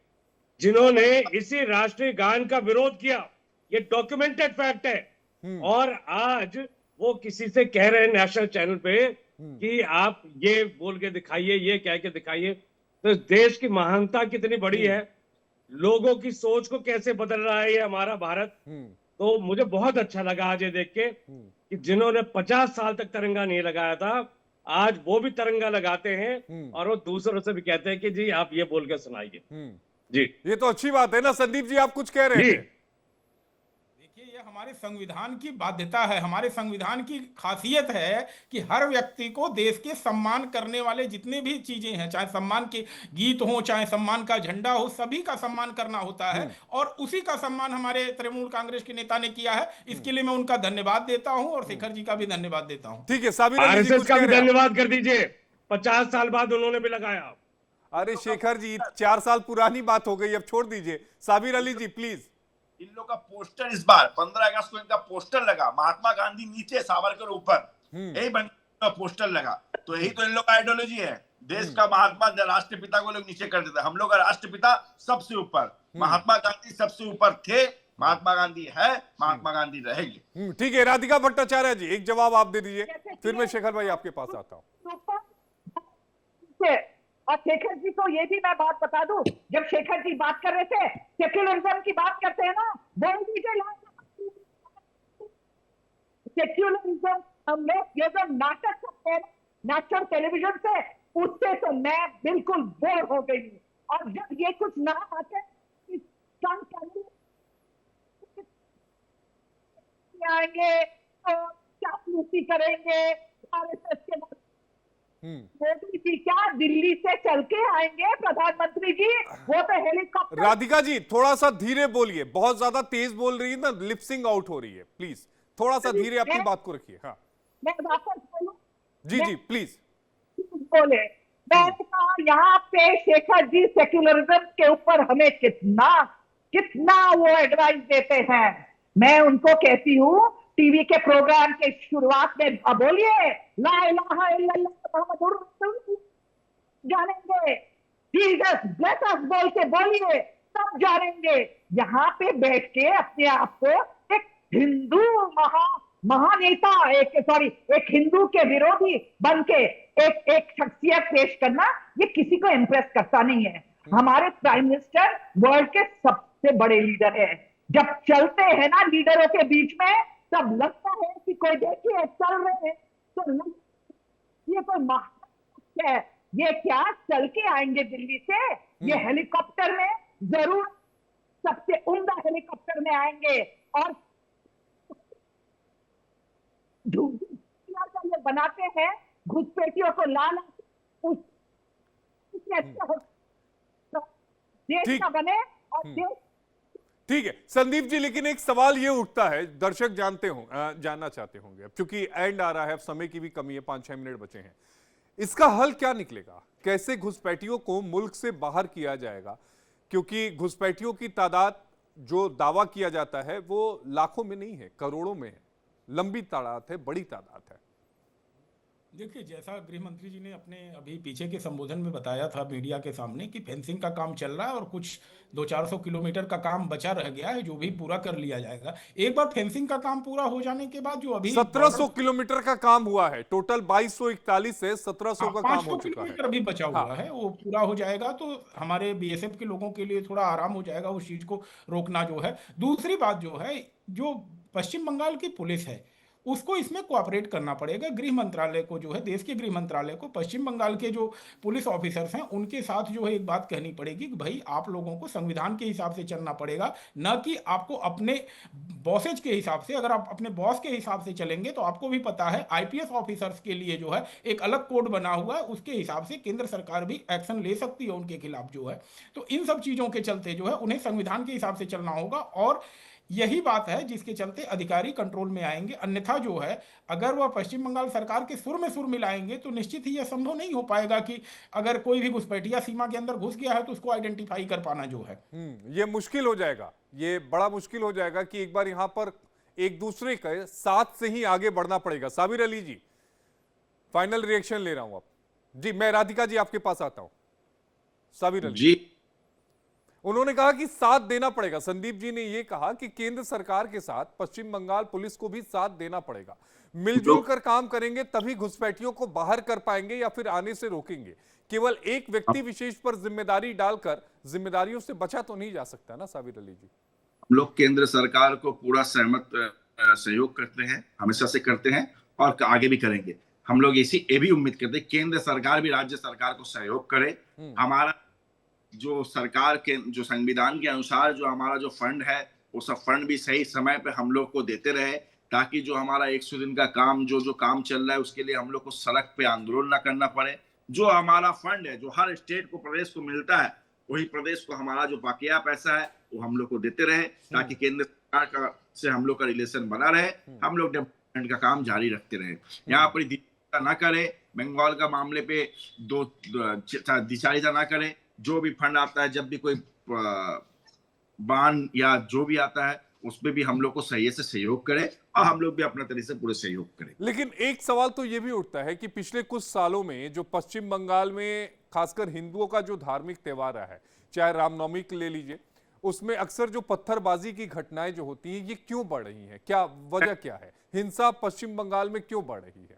जिन्होंने इसी राष्ट्रीय गान का विरोध किया, ये डॉक्यूमेंटेड फैक्ट है। और आज वो किसी से कह रहे हैं नेशनल चैनल पे कि आप ये बोल के दिखाइए, ये कह के दिखाइए। तो इस देश की महानता कितनी बड़ी है, लोगों की सोच को कैसे बदल रहा है ये हमारा भारत। तो मुझे बहुत अच्छा लगा आज ये देख के कि जिन्होंने 50 साल तक तिरंगा नहीं लगाया था, आज वो भी तिरंगा लगाते हैं और वो दूसरों से भी कहते हैं कि जी आप ये बोल के सुनाइए। जी, ये तो अच्छी बात है ना। संदीप जी आप कुछ कह रहे थे। देखिए, ये हमारे संविधान की बाध्यता है, हमारे संविधान की खासियत है कि हर व्यक्ति को देश के सम्मान करने वाले जितने भी चीजें हैं, चाहे सम्मान के गीत हो, चाहे सम्मान का झंडा हो, सभी का सम्मान करना होता है। और उसी का सम्मान हमारे तृणमूल कांग्रेस के नेता ने किया है। इसके लिए मैं उनका धन्यवाद देता हूं और शेखर जी का भी धन्यवाद देता हूं। ठीक है, साबिर अली जी आरएसएस कुछ का कह भी रहे हैं आप? धन्यवाद कर दीजिए, 50 साल बाद उन्होंने भी लगाया। अरे शेखर जी, 4 साल पुरानी बात हो गई, अब छोड़ दीजिए। साबिर अली जी प्लीज। इन लोग का पोस्टर इस बार 15 अगस्त को इनका पोस्टर लगा, महात्मा गांधी नीचे, सावरकर ऊपर, यही बन पोस्टर लगा। तो यही तो इन लोग का आइडियोलॉजी है। देश का महात्मा राष्ट्रपिता को लोग नीचे कर देते हैं, हम लोग का राष्ट्रपिता सबसे ऊपर, महात्मा गांधी सबसे ऊपर थे, महात्मा गांधी है, महात्मा गांधी रहेंगे। ठीक है, राधिका भट्टाचार्य जी एक जवाब आप दे दीजिए, फिर मैं शेखर भाई आपके पास आता हूँ। और शेखर जी को ये भी मैं बात बता दूं, जब शेखर जी बात कर रहे थे सेक्युलरिज्म की बात करते हैं ना, बोल दीजिए सेक्युलरिज्म। हम लोग ये जो नाटक करते हैं नेशनल टेलीविजन से, उससे तो मैं बिल्कुल बोर हो गई हूँ। और जब ये कुछ नाम आते आएंगे तो चापलूसी करेंगे, आरएसएस के मोदी जी क्या दिल्ली से चल के आएंगे प्रधानमंत्री जी? वो तो हेलीकॉप्टर। राधिका जी थोड़ा सा धीरे बोलिए, बहुत ज्यादा तेज बोल रही है ना, लिपसिंग आउट हो रही है, प्लीज थोड़ा सा धीरे अपनी बात को रखिए। हाँ मैं वापस बोलूं? जी जी प्लीज बोले। मैंने कहा यहाँ पे शेखर जी सेक्युलरिज्म के ऊपर हमें कितना कितना वो एडवाइस देते हैं। मैं उनको कहती हूँ टीवी के प्रोग्राम के शुरुआत में बोलिए ला इलाहा इल्लल्लाह मुहम्मदुर रसूलुल्लाह, जानेंगे जीसस ब्लेस अस बोल के बोलिए, सब जानेंगे। यहाँ पे बैठ के अपने आप को एक हिंदू महानेता, एक हिंदू के विरोधी बन के एक शख्सियत पेश करना, ये किसी को इम्प्रेस करता नहीं है। हमारे प्राइम मिनिस्टर वर्ल्ड के सबसे बड़े लीडर है। जब चलते हैं ना लीडरों के बीच में, तब लगता है कि कोई देखिए चल रहे हैं तो ये कोई महान है। ये क्या चल के आएंगे दिल्ली से? ये हेलीकॉप्टर में जरूर सबसे उम्दा हेलीकॉप्टर में आएंगे और ये बनाते हैं घुसपैठियों को लाल देश का बने और देश। ठीक है संदीप जी, लेकिन एक सवाल ये उठता है, दर्शक जानना चाहते होंगे, अब चूंकि एंड आ रहा है, अब समय की भी कमी है, 5-6 मिनट बचे हैं, इसका हल क्या निकलेगा? कैसे घुसपैठियों को मुल्क से बाहर किया जाएगा? क्योंकि घुसपैठियों की तादाद जो दावा किया जाता है वो लाखों में नहीं है, करोड़ों में है, लंबी तादाद है, बड़ी तादाद है। देखिए, जैसा गृह मंत्री जी ने अपने अभी पीछे के संबोधन में बताया था मीडिया के सामने कि फेंसिंग का काम चल रहा है और कुछ 200-400 किलोमीटर का काम बचा रह गया है, जो भी पूरा कर लिया जाएगा। एक बार फेंसिंग का काम पूरा हो जाने के बाद जो अभी 1700 किलोमीटर का काम हुआ है, टोटल 2241 से 1700 का काम हो चुका है, अभी बचा हुआ है, वो पूरा हो जाएगा तो हमारे बीएसएफ के लोगों के लिए थोड़ा आराम हो जाएगा उस चीज को रोकना जो है। दूसरी बात जो है, जो पश्चिम बंगाल की पुलिस है उसको इसमें कोऑपरेट करना पड़ेगा। गृह मंत्रालय को जो है, देश के गृह मंत्रालय को पश्चिम बंगाल के जो पुलिस ऑफिसर्स हैं उनके साथ जो है एक बात कहनी पड़ेगी कि भाई आप लोगों को संविधान के हिसाब से चलना पड़ेगा, न कि आपको अपने बॉसेज के हिसाब से। अगर आप अपने बॉस के हिसाब से चलेंगे तो आपको भी पता है आईपीएस ऑफिसर्स के लिए जो है एक अलग कोड बना हुआ है, उसके हिसाब से केंद्र सरकार भी एक्शन ले सकती है उनके खिलाफ जो है। तो इन सब चीजों के चलते जो है उन्हें संविधान के हिसाब से चलना होगा और यही बात है जिसके चलते अधिकारी कंट्रोल में आएंगे। अन्यथा जो है, अगर वह पश्चिम बंगाल सरकार के सुर में सुर मिलाएंगे तो निश्चित ही यह संभव नहीं हो पाएगा कि अगर कोई भी घुसपैठिया सीमा के अंदर घुस गया है तो उसको आइडेंटिफाई कर पाना जो है ये मुश्किल हो जाएगा, ये बड़ा मुश्किल हो जाएगा कि एक बार यहां पर एक दूसरे के साथ से ही आगे बढ़ना पड़ेगा। साबिर अली जी, फाइनल रिएक्शन ले रहा हूं आप जी। मैं राधिका जी आपके पास आता हूं। साबिर अली जी, उन्होंने कहा कि साथ देना पड़ेगा। संदीप जी ने यह कहा कि केंद्र सरकार के साथ पश्चिम बंगाल पुलिस को भी साथ देना पड़ेगा, मिलजुल कर काम करेंगे तभी घुसपैठियों को बाहर कर पाएंगे या फिर आने से रोकेंगे। केवल एक व्यक्ति विशेष पर जिम्मेदारी डालकर जिम्मेदारियों से बचा तो नहीं जा सकता ना साबिर अली जी? हम लोग केंद्र सरकार को पूरा सहयोग करते हैं, हमेशा से करते हैं और आगे भी करेंगे। हम लोग ये भी उम्मीद करते हैं केंद्र सरकार भी राज्य सरकार को सहयोग करे। हमारा जो सरकार के जो संविधान के अनुसार जो हमारा जो फंड है वो सब फंड भी सही समय पे हम लोग को देते रहे, ताकि जो हमारा 100 दिन का काम जो काम चल रहा है उसके लिए हम लोग को सड़क पे आंदोलन ना करना पड़े। जो हमारा फंड है जो हर स्टेट को प्रदेश को मिलता है, वही प्रदेश को हमारा जो बकाया पैसा है वो हम लोग को देते रहे, ताकि केंद्र सरकार का से हम लोग का रिलेशन बना रहे, हम लोग डेवलपमेंट का काम जारी रखते रहे। यहाँ पर दिशारिता ना करे, बंगाल का मामले पे दिशारिता ना करे। जो भी फंड आता है, जब भी कोई बान या जो भी आता है उसमें भी हम लोग को सही से सहयोग करे और हम लोग भी अपने तरीके से पूरे सहयोग करें। लेकिन एक सवाल तो ये भी उठता है कि पिछले कुछ सालों में जो पश्चिम बंगाल में खासकर हिंदुओं का जो धार्मिक त्योहार है, चाहे रामनवमी ले लीजिए, उसमें अक्सर जो पत्थरबाजी की घटनाएं जो होती हैं ये क्यों बढ़ रही हैं? क्या वजह क्या है? हिंसा पश्चिम बंगाल में क्यों बढ़ रही है?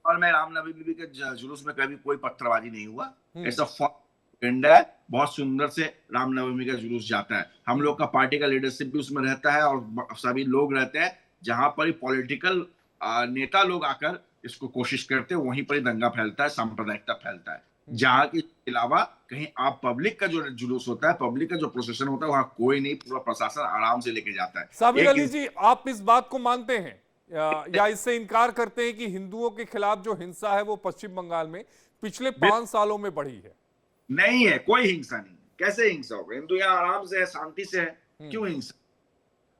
और मैं रामनवमी के जुलूस में कभी कोई पत्थरबाजी नहीं हुआ, ऐसा है। बहुत सुंदर से रामनवमी का जुलूस जाता है, हम लोग का पार्टी का लीडरशिप भी उसमें रहता है और सभी लोग रहते हैं। जहां पर ही पॉलिटिकल नेता लोग आकर इसको कोशिश करते हैं, वहीं पर ही दंगा फैलता है, सांप्रदायिकता फैलता है। जहां के अलावा कहीं आप पब्लिक का जो जुलूस होता है, पब्लिक का जो प्रोसेशन होता है, वहां कोई नहीं, पूरा प्रशासन आराम से लेके जाता है। साबिर अली जी, आप इस बात को मानते हैं या इससे इनकार करते हैं कि हिंदुओं के खिलाफ जो हिंसा है वो पश्चिम बंगाल में पिछले 5 सालों में बढ़ी है? नहीं है, कोई हिंसा नहीं। कैसे हिंसा होगा? हिंदू यहाँ आराम से है, शांति से है, क्यों हिंसा?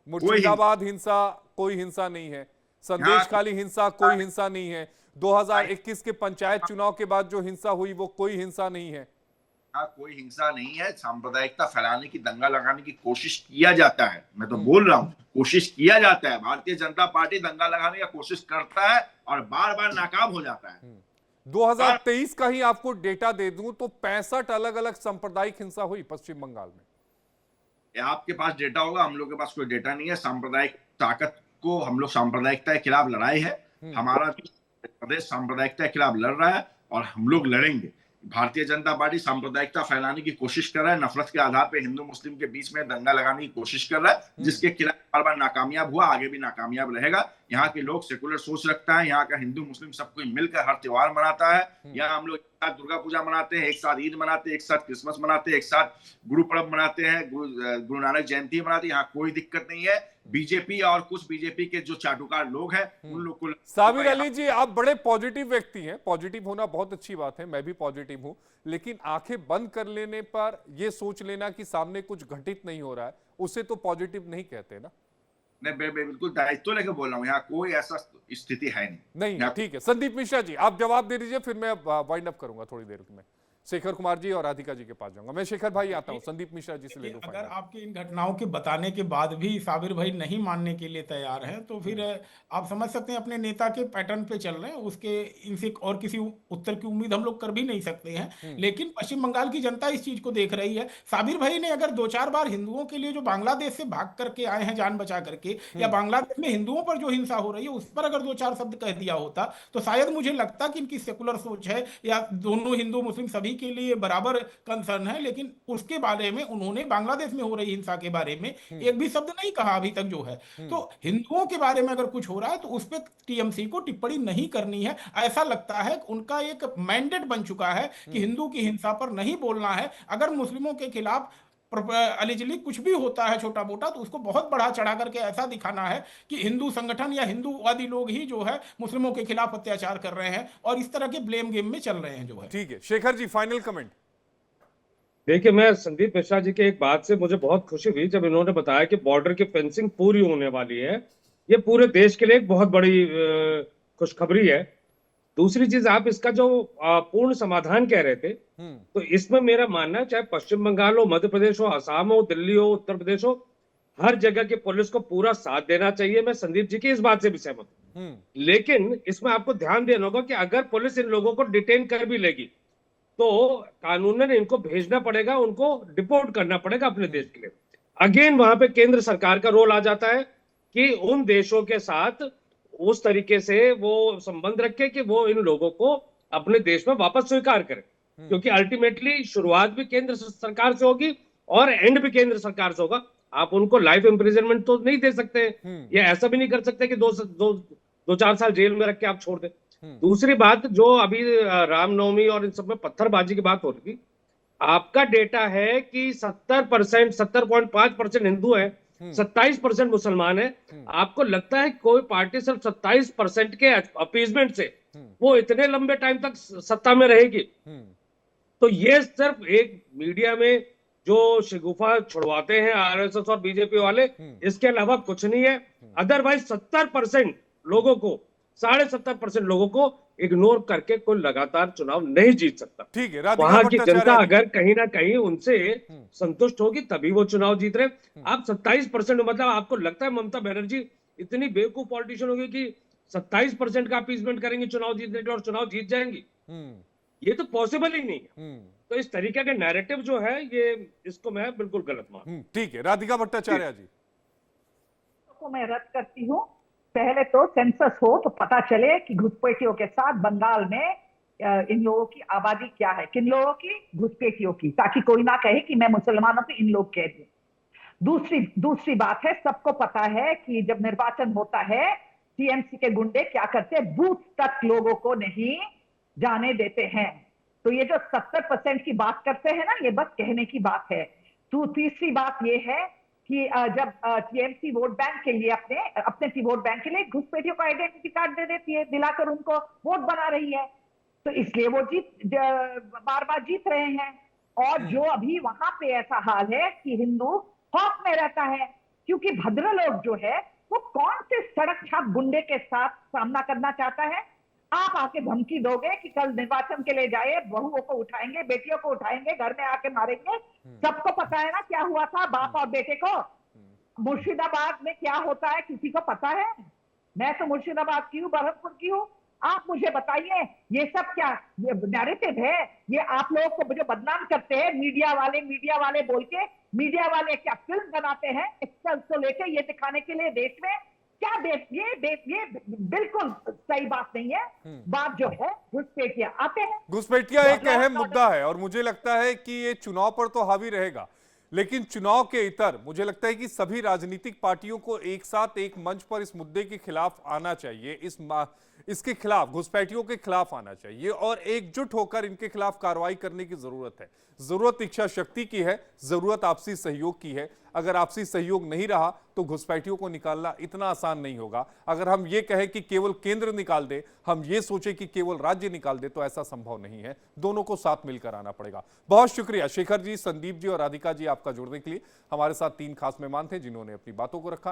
मुर्शिदाबाद हिंसा कोई हिंसा नहीं है, संदेश खाली हिंसा कोई हिंसा नहीं है, 2021 के पंचायत चुनाव के बाद जो हिंसा हुई वो कोई हिंसा नहीं है। हाँ, कोई हिंसा नहीं है। सांप्रदायिकता फैलाने की, दंगा लगाने की कोशिश किया जाता है। मैं तो बोल रहा हूँ, कोशिश किया जाता है। भारतीय जनता पार्टी दंगा लगाने का कोशिश करता है और बार बार नाकाम हो जाता है। 2023 का ही आपको डेटा दे दूं तो 65 अलग अलग सांप्रदायिक हिंसा हुई पश्चिम बंगाल में। आपके पास डेटा होगा, हम लोग के पास कोई डेटा नहीं है। सांप्रदायिक ताकत को, हम लोग सांप्रदायिकता के खिलाफ लड़ाई है, हमारा प्रदेश सांप्रदायिकता के खिलाफ लड़ रहा है और हम लोग लड़ेंगे। भारतीय जनता पार्टी सांप्रदायिकता फैलाने की कोशिश कर रहा है, नफरत के आधार पर हिंदू मुस्लिम के बीच में दंगा लगाने की कोशिश कर रहा है, जिसके खिलाफ बार बार नाकामयाब हुआ, आगे भी नाकामयाब रहेगा। यहाँ के लोग सेकुलर सोच रखता है, यहाँ का हिंदू मुस्लिम सब कोई मिलकर हर त्योहार मनाता है। यहाँ हम लोग एक साथ दुर्गा पूजा मनाते हैं, एक साथ ईद मनाते हैं, एक साथ क्रिसमस मनाते हैं, एक साथ गुरु पर्व मनाते हैं, गुरु नानक जयंती मनाते हैं। यहाँ कोई दिक्कत नहीं है। बीजेपी और कुछ बीजेपी के जो चाटुकार लोग हैं उन लोग को। साबिर अली जी, आप बड़े पॉजिटिव व्यक्ति हैं, पॉजिटिव होना बहुत अच्छी बात है, मैं भी पॉजिटिव हूं, लेकिन आंखें बंद कर लेने पर यह सोच लेना कि सामने कुछ घटित नहीं हो रहा है, उसे तो पॉजिटिव नहीं कहते ना? नहीं, बिल्कुल दायित्व लेकर बोल रहा हूँ, यहाँ कोई ऐसा स्थिति है नहीं। ठीक है, संदीप मिश्रा जी आप जवाब दे दीजिए, फिर मैं वाइंड अप करूंगा थोड़ी देर में। शेखर कुमार जी और राधिका जी के पास जाऊंगा। मैं शेखर भाई आता हूं, संदीप मिश्रा जी से ले लूं। अगर आपकी इन घटनाओं के बताने के बाद भी साबिर भाई नहीं मानने के लिए तैयार हैं, तो फिर आप समझ सकते हैं अपने नेता के पैटर्न पे चल रहे हैं। उसके इनसे और किसी उत्तर की उम्मीद हम लोग कर भी नहीं सकते हैं। लेकिन पश्चिम बंगाल की जनता इस चीज को देख रही है। साबिर भाई ने अगर 2-4 बार हिंदुओं के लिए जो बांग्लादेश से भाग करके आए हैं जान बचा करके, या बांग्लादेश में हिंदुओं पर जो हिंसा हो रही है उस पर अगर 2-4 शब्द कह दिया होता, तो शायद मुझे लगता कि इनकी सेकुलर सोच है या दोनों हिंदू मुस्लिम सभी के लिए बराबर कंसर्न है। लेकिन उसके बारे में उन्होंने बांग्लादेश में हो रही हिंसा के बारे में एक भी शब्द नहीं कहा अभी तक जो है। तो हिंदुओं के बारे में अगर कुछ हो रहा है तो उस पर टीएमसी को टिप्पणी नहीं करनी है। ऐसा लगता है उनका एक मैंडेट बन चुका है कि हिंदू की हिंसा पर नहीं बोलना है। अगर मुस्लिमों के खिलाफ अलिजली कुछ भी होता है छोटा मोटा, तो उसको बहुत बढ़ा चढ़ा करके ऐसा दिखाना है कि हिंदू संगठन या हिंदूवादी लोग ही जो है मुस्लिमों के खिलाफ अत्याचार कर रहे हैं और इस तरह के ब्लेम गेम में चल रहे हैं जो है। ठीक है, शेखर जी फाइनल कमेंट। देखिए, मैं संदीप मिश्रा जी के एक बात से मुझे बहुत खुशी हुई जब इन्होंने बताया कि बॉर्डर की फेंसिंग पूरी होने वाली है। ये पूरे देश के लिए एक बहुत बड़ी खुशखबरी है। दूसरी चीज, आप इसका जो पूर्ण समाधान कह रहे थे, तो इसमें मेरा मानना है चाहे पश्चिम बंगाल हो, मध्य प्रदेश हो, असम हो, दिल्ली हो, उत्तर प्रदेश हो, हर जगह की पुलिस को पूरा साथ देना चाहिए। मैं संदीप जी की इस बात से भी सहमत हूं। लेकिन इसमें आपको ध्यान देना होगा कि अगर पुलिस इन लोगों को डिटेन कर भी लेगी तो कानूनन इनको भेजना पड़ेगा, उनको डिपोर्ट करना पड़ेगा अपने देश के लिए। अगेन वहां पे केंद्र सरकार का रोल आ जाता है कि उन देशों के साथ उस तरीके से वो संबंध रखे कि वो इन लोगों को अपने देश में वापस स्वीकार करें, क्योंकि अल्टीमेटली शुरुआत भी केंद्र सरकार से होगी और एंड भी केंद्र सरकार से होगा। आप उनको लाइफ इम्प्रिजनमेंट तो नहीं दे सकते, या ऐसा भी नहीं कर सकते कि 2-4 साल जेल में रख के आप छोड़ दें। दूसरी बात, जो अभी रामनवमी और इन सब में पत्थरबाजी की बात हो रही थी, आपका डेटा है कि 70%, 70.5% हिंदू है 27% मुसलमान है। आपको लगता है कोई पार्टी सिर्फ 27% के अपीजमेंट से वो इतने लंबे टाइम तक सत्ता में रहेगी? तो ये सिर्फ एक मीडिया में जो शिगुफा छुड़वाते हैं आरएसएस और बीजेपी वाले, इसके अलावा कुछ नहीं है। अदरवाइज 70% लोगों को, 70.5% लोगों को इग्नोर करके कोई लगातार चुनाव नहीं जीत सकता। ठीक है, राधिका वहां की भट्टाचार्य जनता जी। अगर कहीं ना कहीं उनसे संतुष्ट होगी तभी वो चुनाव जीत रहे। आप 27%, मतलब आपको लगता है ममता बनर्जी इतनी बेवकूफ पॉलिटिशियन होगी कि 27% का अपीसमेंट करेंगे चुनाव जीतने के और चुनाव जीत जाएंगी? ये तो पॉसिबल ही नहीं है। तो इस तरीके के नैरेटिव जो है, ये इसको मैं बिल्कुल गलत मानता। ठीक है, राधिका भट्टाचार्य जी। को मैं रद्द करती हूँ। पहले तो सेंसस हो तो पता चले कि घुसपैठियों के साथ बंगाल में इन लोगों की आबादी क्या है, किन लोगों की, घुसपैठियों की, ताकि कोई ना कहे कि मैं मुसलमानों को इन लोग कह दूं। दूसरी बात है, सबको पता है कि जब निर्वाचन होता है टीएमसी के गुंडे क्या करते हैं, बूथ तक लोगों को नहीं जाने देते हैं। तो ये जो 70% की बात करते हैं ना, ये बस कहने की बात है। तो तीसरी बात ये है कि जब टीएमसी वोट बैंक के लिए अपने वोट बैंक के लिए घुसपैठियों को आइडेंटिटी कार्ड दे देती है, दिलाकर उनको वोट बना रही है, तो इसलिए वो बार बार जीत रहे हैं। और जो अभी वहां पे ऐसा हाल है कि हिंदू खौफ में रहता है, क्योंकि भद्रलोक जो है वो कौन से सड़क छाप गुंडे के साथ सामना करना चाहता है? आप आके धमकी दोगे कि कल निर्वाचन के लिए जाए, बहुओं को उठाएंगे, बेटियों को उठाएंगे, घर में आके मारेंगे। सबको पता है ना क्या हुआ था बाप और बेटे को। मुर्शिदाबाद में क्या होता है किसी को पता है? मैं तो मुर्शिदाबाद की हूँ, बरहमपुर की हूँ। आप मुझे बताइए, ये सब क्या ये नैरेटिव है? ये आप लोगों को जो बदनाम करते हैं मीडिया वाले बोल के, मीडिया वाले क्या फिल्म बनाते हैं एक्सपर्ट को लेके ये दिखाने के लिए देश में? क्या ये बिल्कुल सही बात नहीं है। बात जो है घुसपैठिया आते हैं, घुसपैठिया एक अहम मुद्दा है और मुझे लगता है कि ये चुनाव पर तो हावी रहेगा, लेकिन चुनाव के इतर मुझे लगता है कि सभी राजनीतिक पार्टियों को एक साथ एक मंच पर इस मुद्दे के खिलाफ आना चाहिए, इसके खिलाफ, घुसपैठियों के खिलाफ आना चाहिए और एकजुट होकर इनके खिलाफ कार्रवाई करने की जरूरत है। जरूरत इच्छा शक्ति की है, जरूरत आपसी सहयोग की है। अगर आपसी सहयोग नहीं रहा तो घुसपैठियों को निकालना इतना आसान नहीं होगा। अगर हम ये कहें कि केवल केंद्र निकाल दे, हम ये सोचे कि केवल राज्य निकाल दे, तो ऐसा संभव नहीं है। दोनों को साथ मिलकर आना पड़ेगा। बहुत शुक्रिया शेखर जी, संदीप जी और राधिका जी आपका जुड़ने के लिए। हमारे साथ 3 खास मेहमान थे जिन्होंने अपनी बातों को रखा।